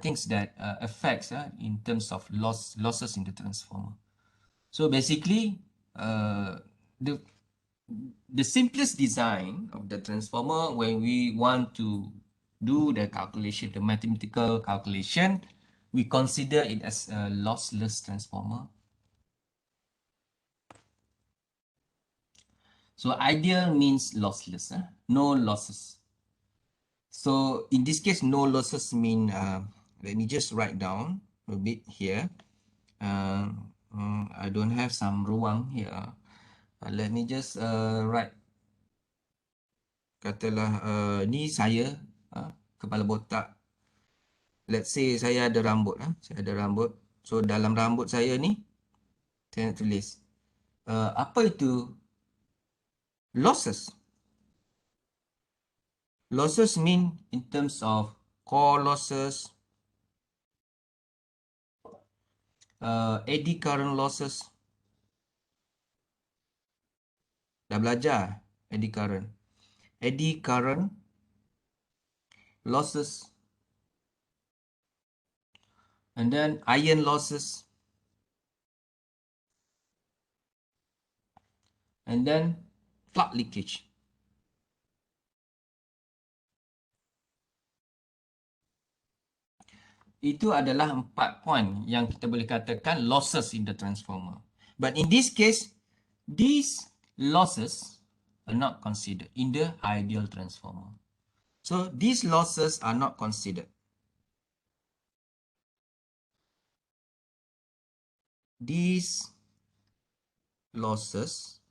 things that affects in terms of losses in the transformer. So basically, the the simplest design of the transformer, when we want to do the calculation, the mathematical calculation, we consider it as a lossless transformer. So ideal means lossless, no losses. So in this case, no losses mean, let me just write down a bit here. I don't have some ruang here. Let me just write. Katalah ni saya, kepala botak. Let's say saya ada rambut. Saya ada rambut. So dalam rambut saya ni, saya nak tulis. Apa itu losses? Losses mean in terms of core losses, eddy current losses. Dah belajar eddy current. Eddy current losses. And then iron losses. And then plug leakage. Itu adalah 4 poin yang kita boleh katakan losses in the transformer. But in this case, these losses are not considered in the ideal transformer. So these losses are not considered. These losses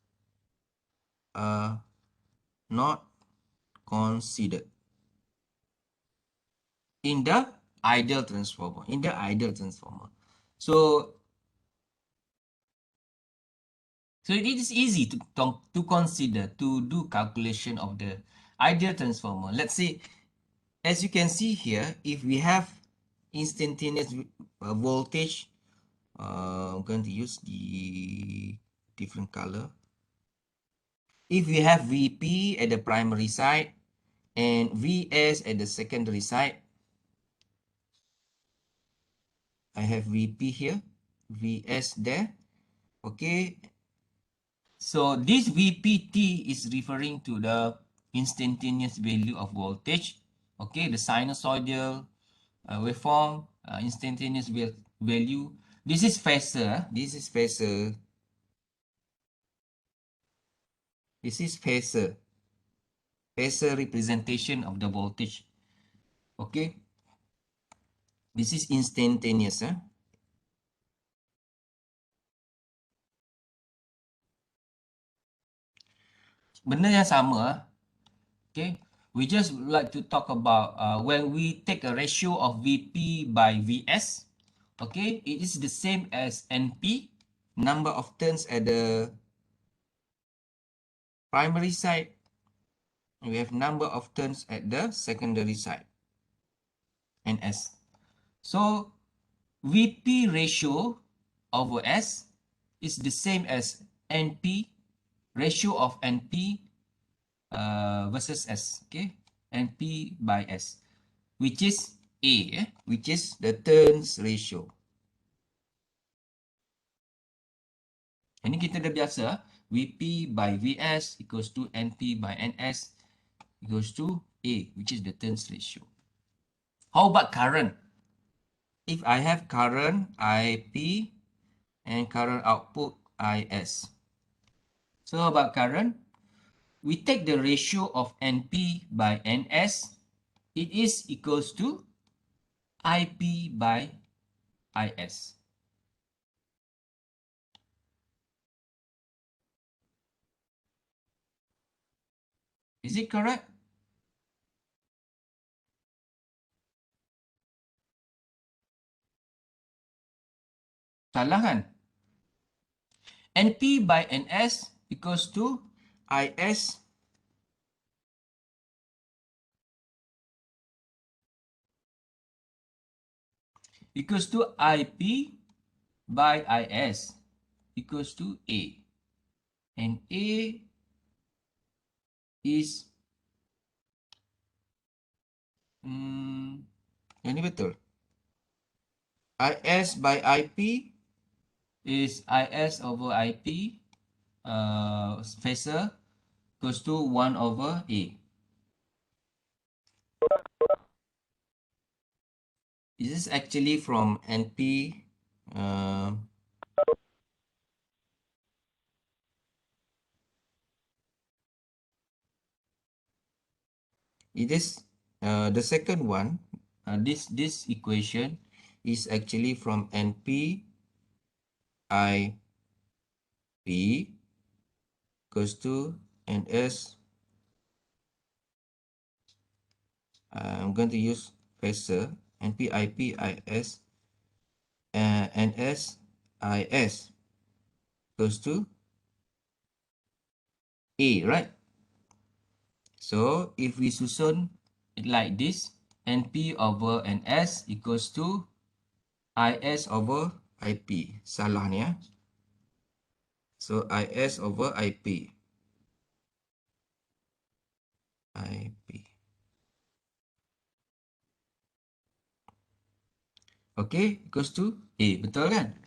are not considered in the ideal transformer. In the ideal transformer. So it is easy to consider, to do calculation of the ideal transformer. Let's say, as you can see here, if we have instantaneous voltage, I'm going to use the different color. If we have VP at the primary side and VS at the secondary side, I have VP here, VS there. Okay, so this VPT is referring to the instantaneous value of voltage. Okay, the sinusoidal waveform, instantaneous value. This is phasor. This is phasor. This is phasor. Phasor representation of the voltage. Okay. This is instantaneous. Benda yang sama. Okay. We just like to talk about when we take a ratio of VP by VS. Okay. It is the same as NP, number of turns at the primary side. We have number of turns at the secondary side. NS. So VP ratio over S is the same as NP, ratio of NP versus S, okay? NP by S, which is A, which is the turns ratio. Ini kita dah biasa, VP by VS equals to NP by NS equals to A, which is the turns ratio. How about current? If I have current IP and current output IS. So about current, we take the ratio of NP by NS. It is equals to IP by IS. Is it correct? Salah kan? NP by NS equals to IS equals to IP by IS equals to A. And A is yang ni betul. IS by IP is IS over IP phasor equals to 1 over A. This is actually from NP. It is the second one. This equation is actually from NP IP equals to NS. I'm going to use phasor NP IP IS NS IS equals to A, right? So if we susun it like this, NP over NS equals to IS over IP. Salah ni ya. So IS over IP. Okay, equals to A. Betul kan?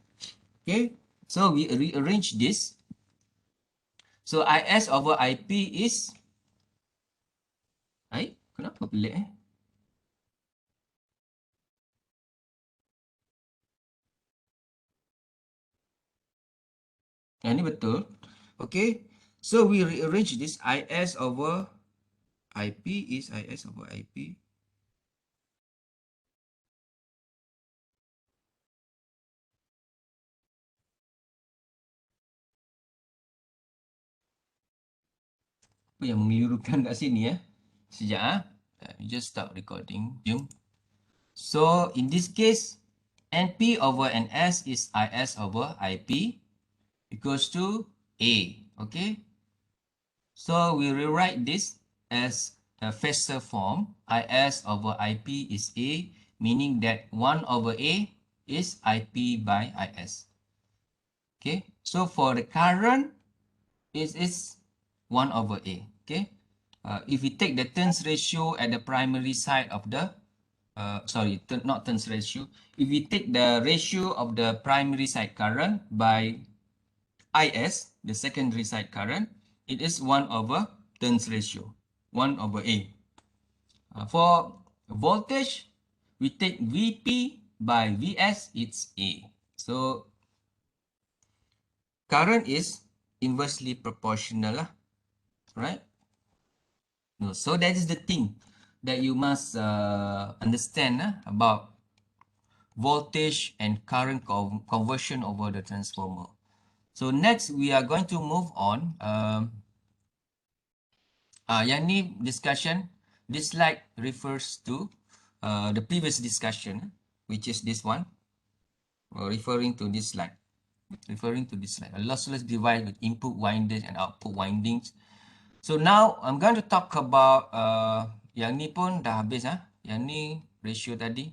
Okay, so we rearrange this. So IS over IP is... kenapa pelik Yang ni betul. Okay, so we rearrange this. IS over IP is IS over IP. Apa yang mengelirukan kat sini Sekejap just stop recording. Jom. So in this case, NP over NS is IS over IP equals to A. Okay. So we rewrite this as a phasor form. IS over IP is A, meaning that 1 over A is IP by IS. Okay. So for the current, it is 1 over A. Okay. If we take the turns ratio at the primary side of the not turns ratio. If we take the ratio of the primary side current by IS, the secondary side current, it is 1 over turns ratio, 1 over A. For voltage, we take VP by VS, it's A. So current is inversely proportional, right? No, so that is the thing that you must understand about voltage and current conversion over the transformer. So next we are going to move on. Yang ni discussion, this slide refers to the previous discussion, which is this one, referring to this slide. A lossless device with input windings and output windings. So now I'm going to talk about yang ni pun dah habis Yang ni ratio tadi,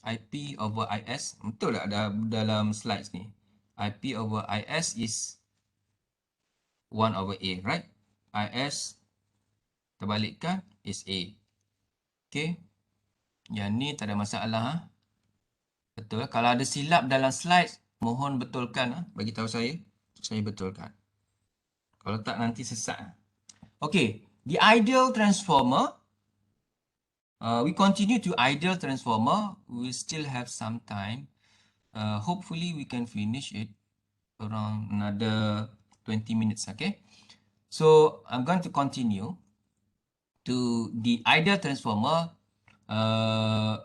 IP over IS. Betul tak dalam slides ni? IP over IS is 1 over A, right? IS terbalikkan is A. Okay. Yang ni tak ada masalah. Betul. Kalau ada silap dalam slides, mohon betulkan. Bagi tahu saya betulkan. Kalau tak nanti sesat. Okay. The ideal transformer. We continue to ideal transformer. We still have some time. Hopefully we can finish it around another 20 minutes. Okay. So I'm going to continue to the ideal transformer.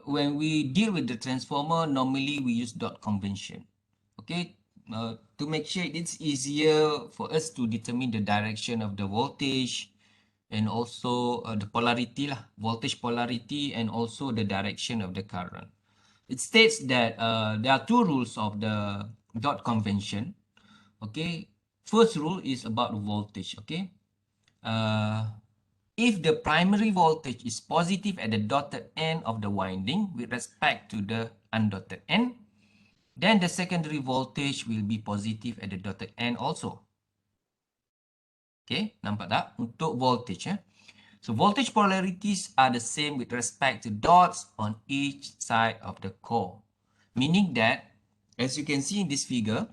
When we deal with the transformer, normally we use dot convention. Okay, to make sure it's easier for us to determine the direction of the voltage and also the polarity voltage polarity and also the direction of the current. It states that there are two rules of the dot convention. Okay, first rule is about voltage. Okay, if the primary voltage is positive at the dotted end of the winding with respect to the undotted end, then the secondary voltage will be positive at the dotted end also. Okay, nampak tak? Untuk voltage. So voltage polarities are the same with respect to dots on each side of the core. Meaning that, as you can see in this figure,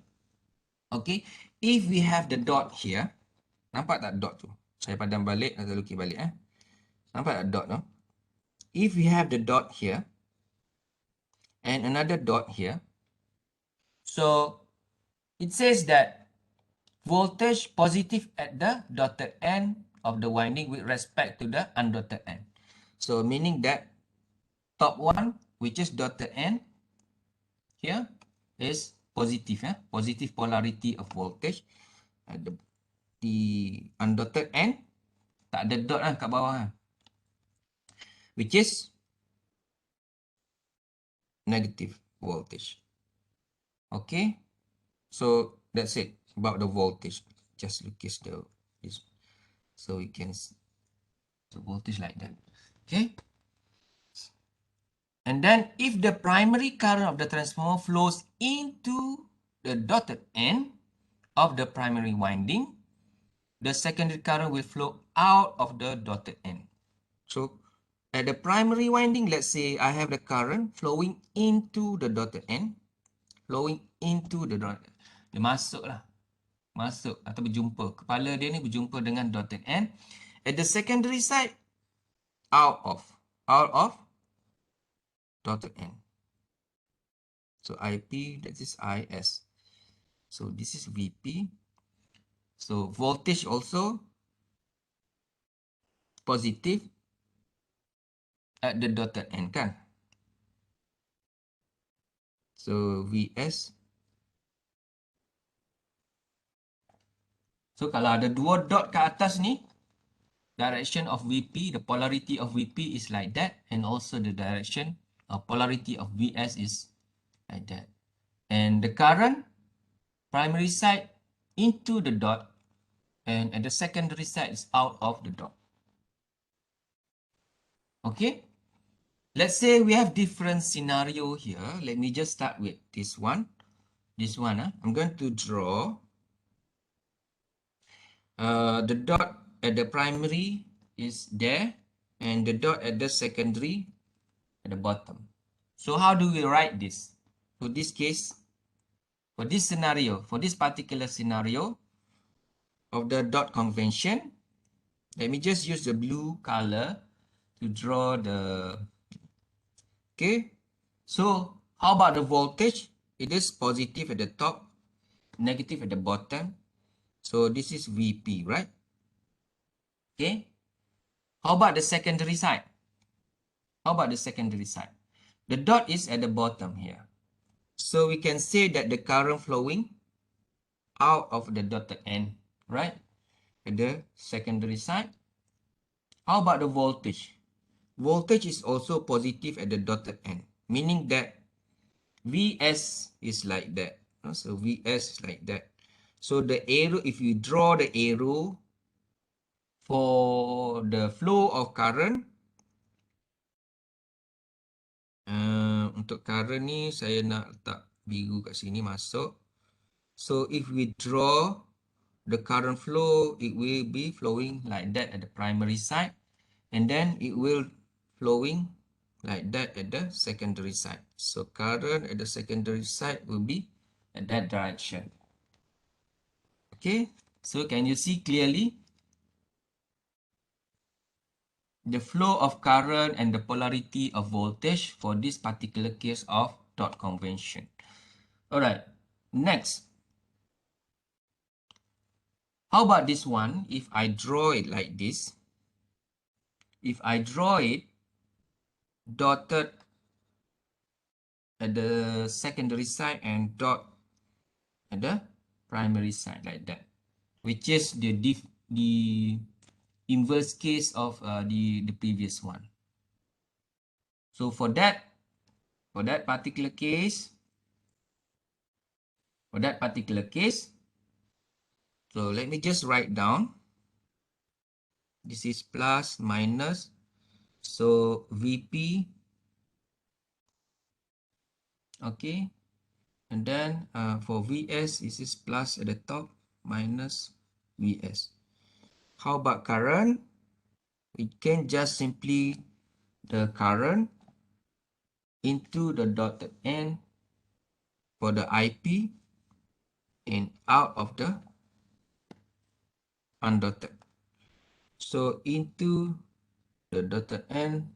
okay, if we have the dot here, nampak tak dot tu? Saya padam balik atau lukis balik. Nampak tak dot tu? If we have the dot here, and another dot here, so it says that voltage positive at the dotted end of the winding with respect to the undotted end. So meaning that top one, which is dotted end, here is positive, positive polarity of voltage. The undotted end, tak ada dot lah kat bawah, which is negative voltage. Okay, so that's it about the voltage. Just look at this, so we can see the voltage like that. Okay, and then if the primary current of the transformer flows into the dotted end of the primary winding, the secondary current will flow out of the dotted end. So at the primary winding, let's say I have the current flowing into the dotted end, flowing into the dotted. Dia masuk lah, masuk atau berjumpa. Kepala dia ni berjumpa dengan dotted end. At the secondary side, out of dotted end. So IP, that is IS. So this is VP. So voltage also positive at the dotted end kan. So VS. So kalau ada dua dot ke atas ni, direction of VP, the polarity of VP is like that, and also the direction of polarity of VS is like that. And the current primary side into the dot, and at the secondary side is out of the dot. Okay, let's say we have different scenario here. Let me just start with this one. I'm going to draw the dot at the primary is there, and the dot at the secondary at the bottom. So how do we write this? For this case, for this scenario, for this particular scenario of the dot convention, let me just use the blue color to draw the, okay. So how about the voltage? It is positive at the top, negative at the bottom. So this is VP, right? Okay. How about the secondary side? How about the secondary side? The dot is at the bottom here. So we can say that the current flowing out of the dotted end, right? At the secondary side. How about the voltage? Voltage is also positive at the dotted end, meaning that Vs is like that. So Vs is like that. So the arrow, if you draw the arrow for the flow of current, untuk current ni saya nak letak biru kat sini masuk. So if we draw the current flow, it will be flowing like that at the primary side, and then it will flowing like that at the secondary side. So current at the secondary side will be at that direction. Okay, so can you see clearly the flow of current and the polarity of voltage for this particular case of dot convention? All right, next. How about this one? If I draw it like this, if I draw it dotted at the secondary side and dot at the primary side like that, which is the inverse case of the previous one. So for that particular case, so let me just write down This is plus, minus. So VP, okay. And then for VS, this is plus at the top, minus VS. How about current? We can just simply the current into the dotted end for the IP and out of the undotted. So into the dotted end,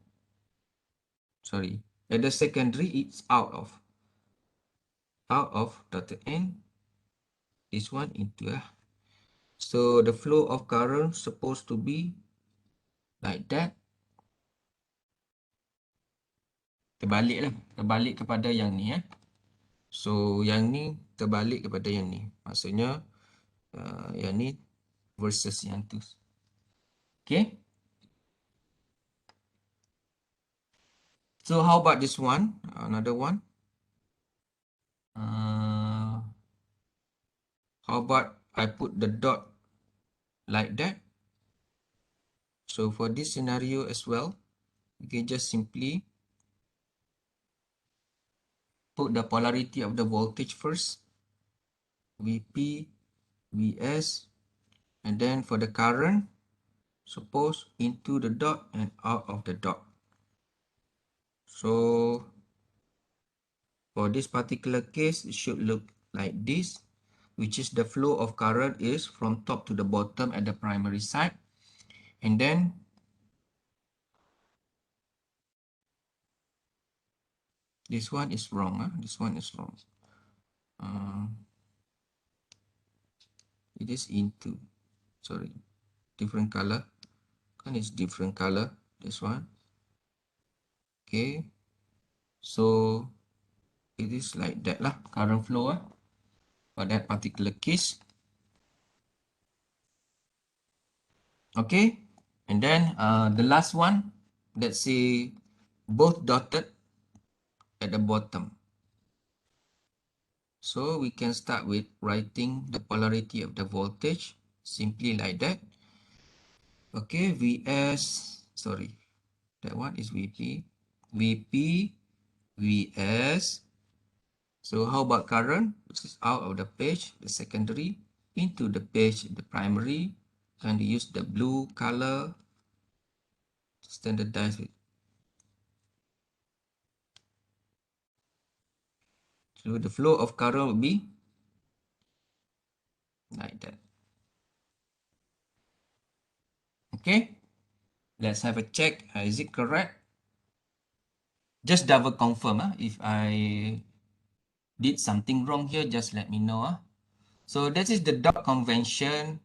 sorry, at the secondary, it's out of dotted end. This one into so the flow of current supposed to be like that. Terbalik lah, terbalik kepada yang ni So yang ni terbalik kepada yang ni. Maksudnya yang ni versus yang tu. Okay. So how about this one? Another one. How about I put the dot like that? So for this scenario as well, you can just simply put the polarity of the voltage first. VP, VS, and then for the current, suppose into the dot and out of the dot. So for this particular case, it should look like this, which is the flow of current is from top to the bottom at the primary side. And then this one is wrong. This one is wrong. It is into, sorry, different color. And it's different color, this one. Okay. So it is like that lah, current flow for that particular case. Okay. And then the last one, let's say both dotted at the bottom. So we can start with writing the polarity of the voltage simply like that. Okay, VS, sorry, that one is VP, VP, VS. So how about current? This is out of the page, the secondary, into the page, the primary, and use the blue color to standardize it. So the flow of current will be like that. Okay, let's have a check. Is it correct? Just double confirm. If I did something wrong here, just let me know. So this is the dot convention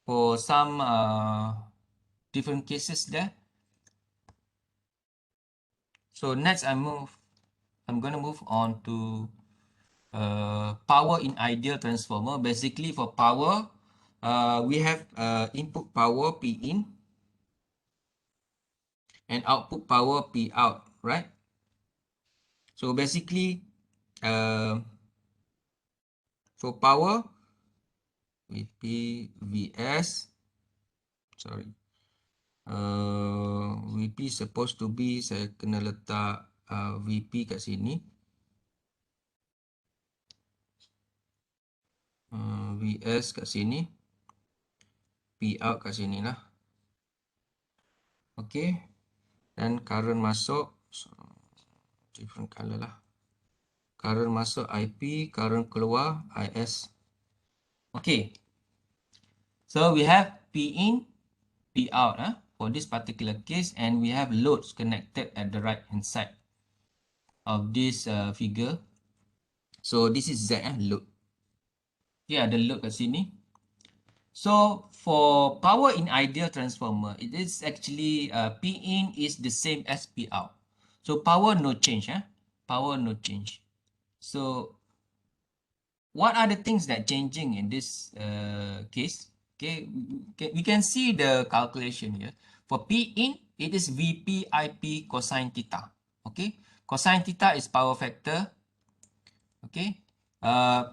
for some different cases there. So next I'm going to move on to power in ideal transformer. Basically for power, we have input power P in and output power P out, right? So basically for power, VP, VS, sorry, VP supposed to be, saya kena letak VP kat sini. VS kat sini. P out kat sini lah. Okay. Dan current masuk. So, different color lah. Current masuk IP, current keluar IS. Okay. So we have P in, P out for this particular case, and we have loads connected at the right hand side of this figure. So this is Z load. Okay, ada load kat sini. So for power in ideal transformer, it is actually P in is the same as P out. So power no change. Power no change. So what are the things that changing in this case? Okay, we can see the calculation here. For P in, it is VP IP cosine theta. Okay, cosine theta is power factor. Okay,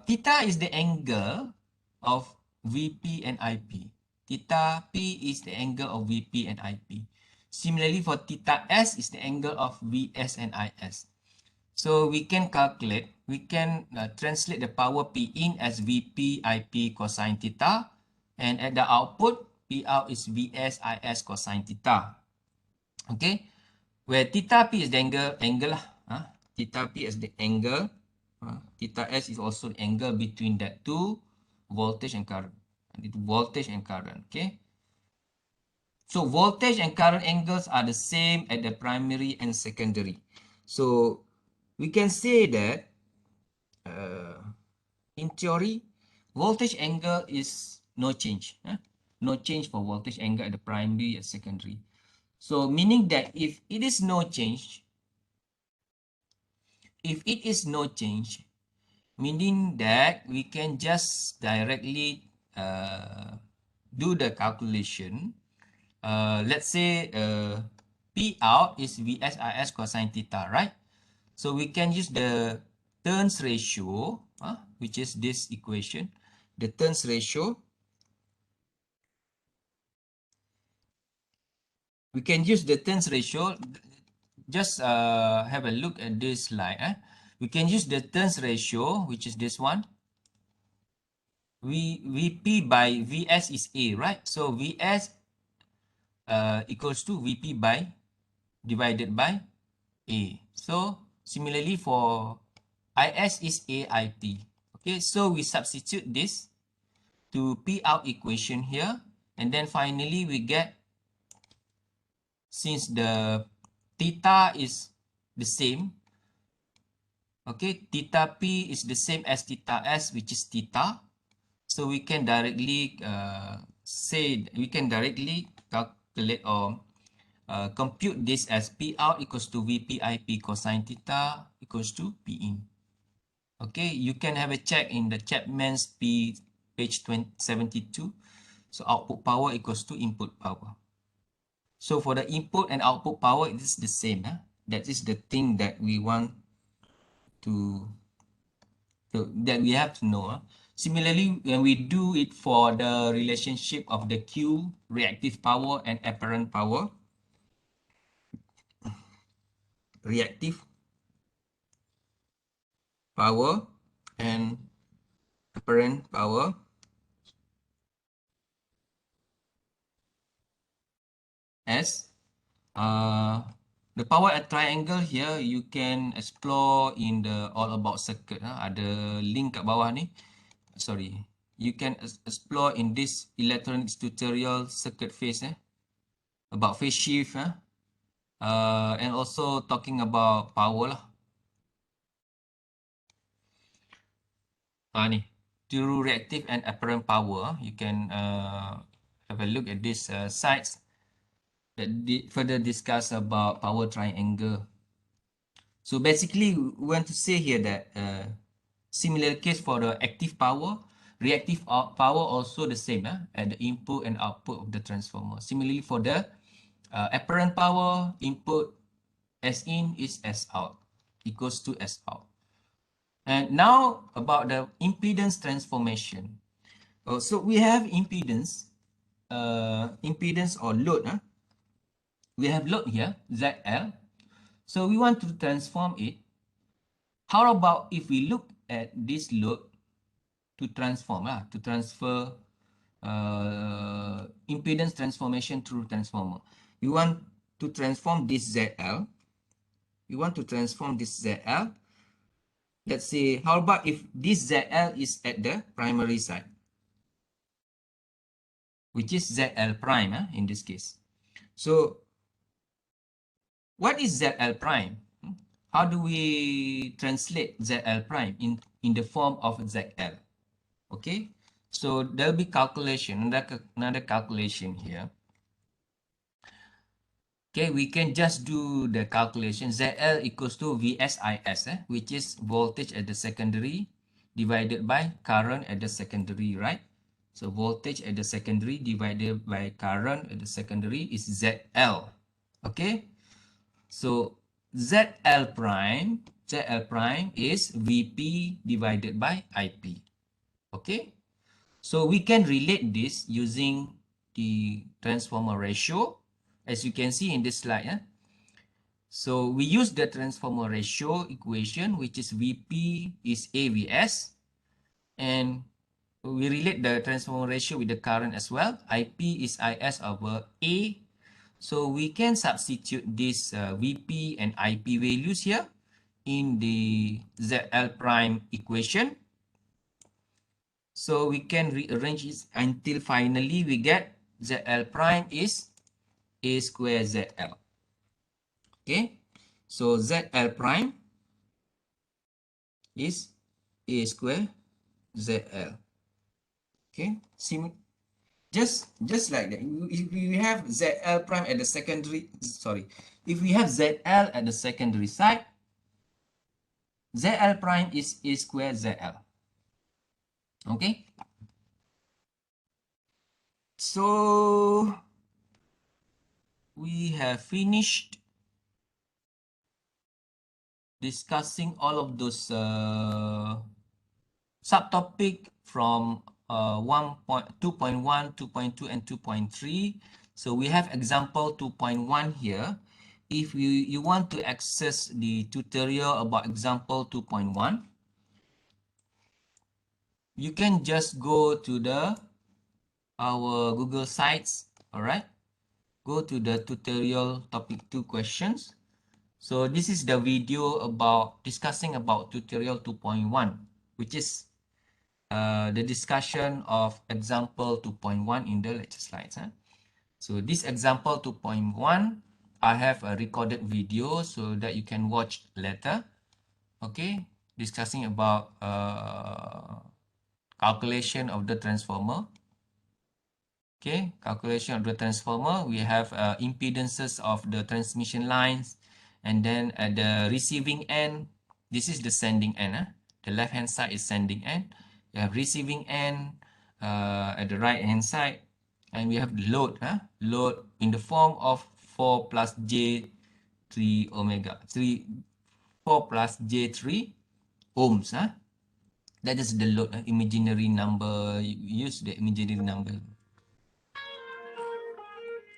theta is the angle of VP and IP. theta P is the angle of VP and IP. Similarly, for theta S is the angle of VS and IS. So we can calculate, we can translate the power P in as VP IP cosine theta, and at the output, P out is VS IS cosine theta. Okay, where theta P is the angle lah. Theta P is the angle. Theta S is also the angle between that two voltage and current. Voltage and current. Okay. So voltage and current angles are the same at the primary and secondary. So we can say that in theory, voltage angle is no change. No change for voltage angle at the primary and secondary. So meaning that if it is no change, meaning that we can just directly do the calculation. Let's say P out is VSIS cosine theta, right? So we can use the turns ratio, which is this equation, the turns ratio. We can use the turns ratio. Just have a look at this slide. We can use the turns ratio, which is this one. VP by VS is A, right? So VS equals to VP by divided by A. So similarly for IS is AIP. Okay, so we substitute this to P out equation here, and then finally we get, since the theta is the same, okay, theta P is the same as theta S, which is theta. So we can directly calculate or compute this as P out equals to VP IP cosine theta equals to P in. Okay, you can have a check in the Chapman's P page 72. So output power equals to input power. So for the input and output power, it is the same. That is the thing that we want to that we have to know. Similarly, when we do it for the relationship of the Q, reactive power and apparent power, reactive power and apparent power, as the power at triangle here, you can explore in the all about circuit. Ada link kat bawah ni. Sorry, you can explore in this electronics tutorial circuit phase about phase shift and also talking about power lah. Ni through reactive and apparent power, you can have a look at these sites that further discuss about power triangle. So basically, we want to say here that similar case for the active power, reactive power also the same at the input and output of the transformer. Similarly for the apparent power, input S in is S out equals to S out. And now about the impedance transformation. So we have impedance, impedance or load. We have load here, ZL. So we want to transform it. How about if we look at this load to transform, to transfer impedance transformation through transformer. We want to transform this ZL. We want to transform this ZL. Let's say, how about if this ZL is at the primary side, which is ZL prime in this case. So what is ZL prime? How do we translate ZL prime in the form of ZL? Okay, so there'll be calculation, another calculation here. Okay, we can just do the calculation. ZL equals to VSIS, which is voltage at the secondary divided by current at the secondary, right? So voltage at the secondary divided by current at the secondary is ZL. Okay, so ZL prime is VP divided by IP. Okay, so we can relate this using the transformer ratio, as you can see in this slide. So we use the transformer ratio equation, which is Vp is AVS, and we relate the transformer ratio with the current as well. Ip is Is over A. So we can substitute this Vp and Ip values here in the ZL prime equation. So we can rearrange it until finally we get ZL prime is A square ZL. Okay, so ZL prime is A square ZL. Okay, just like that. If we have ZL prime at the secondary, sorry, if we have ZL at the secondary side, ZL prime is A square ZL. Okay, so we have finished discussing all of those subtopic from 2.1, 2.2, and 2.3. So we have example 2.1 here. If you want to access the tutorial about example 2.1, you can just go to our Google Sites, all right? Go to the tutorial topic 2 questions. So this is the video about discussing about tutorial 2.1, which is the discussion of example 2.1 in the lecture slides. So this example 2.1, I have a recorded video so that you can watch later. Okay, discussing about calculation of the transformer. Okay, calculation of the transformer. We have impedances of the transmission lines, and then at the receiving end, this is the sending end. The left hand side is sending end. We have receiving end at the right hand side, and we have the load. Load in the form of 4 plus J3 omega 4 plus J3 ohms. That is the load. Imaginary number. You use the imaginary number.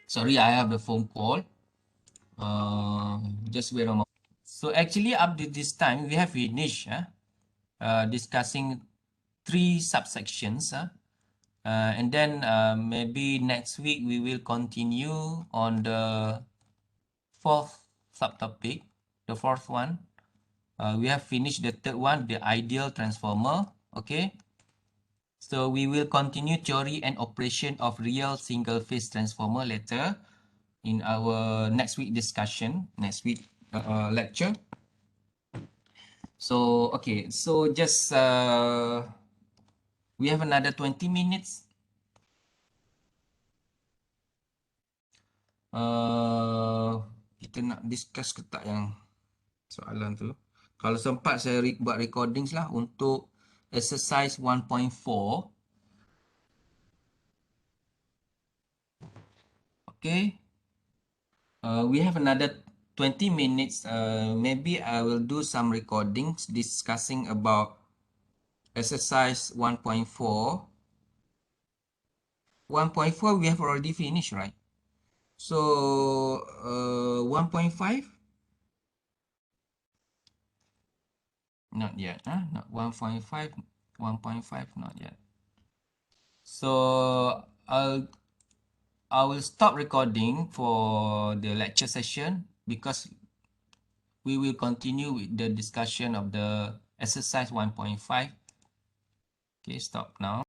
Sorry, I have the phone call. Just wait a moment. So actually, up to this time, we have finished discussing 3 subsections. And then maybe next week we will continue on the 4th subtopic, the 4th one. We have finished the 3rd one, the ideal transformer. Okay. So we will continue theory and operation of real single phase transformer later in our next week discussion, next week lecture. So, okay, so just we have another 20 minutes. Kita nak discuss ke tak yang soalan tu? Kalau sempat saya buat recordings lah untuk exercise 1.4. Okay. We have another 20 minutes. Maybe I will do some recordings discussing about exercise 1.4. 1.4 we have already finished, right? So 1.5? Not yet, not 1.5, 1.5, not yet. So I will stop recording for the lecture session because we will continue with the discussion of the exercise 1.5. Okay, stop now.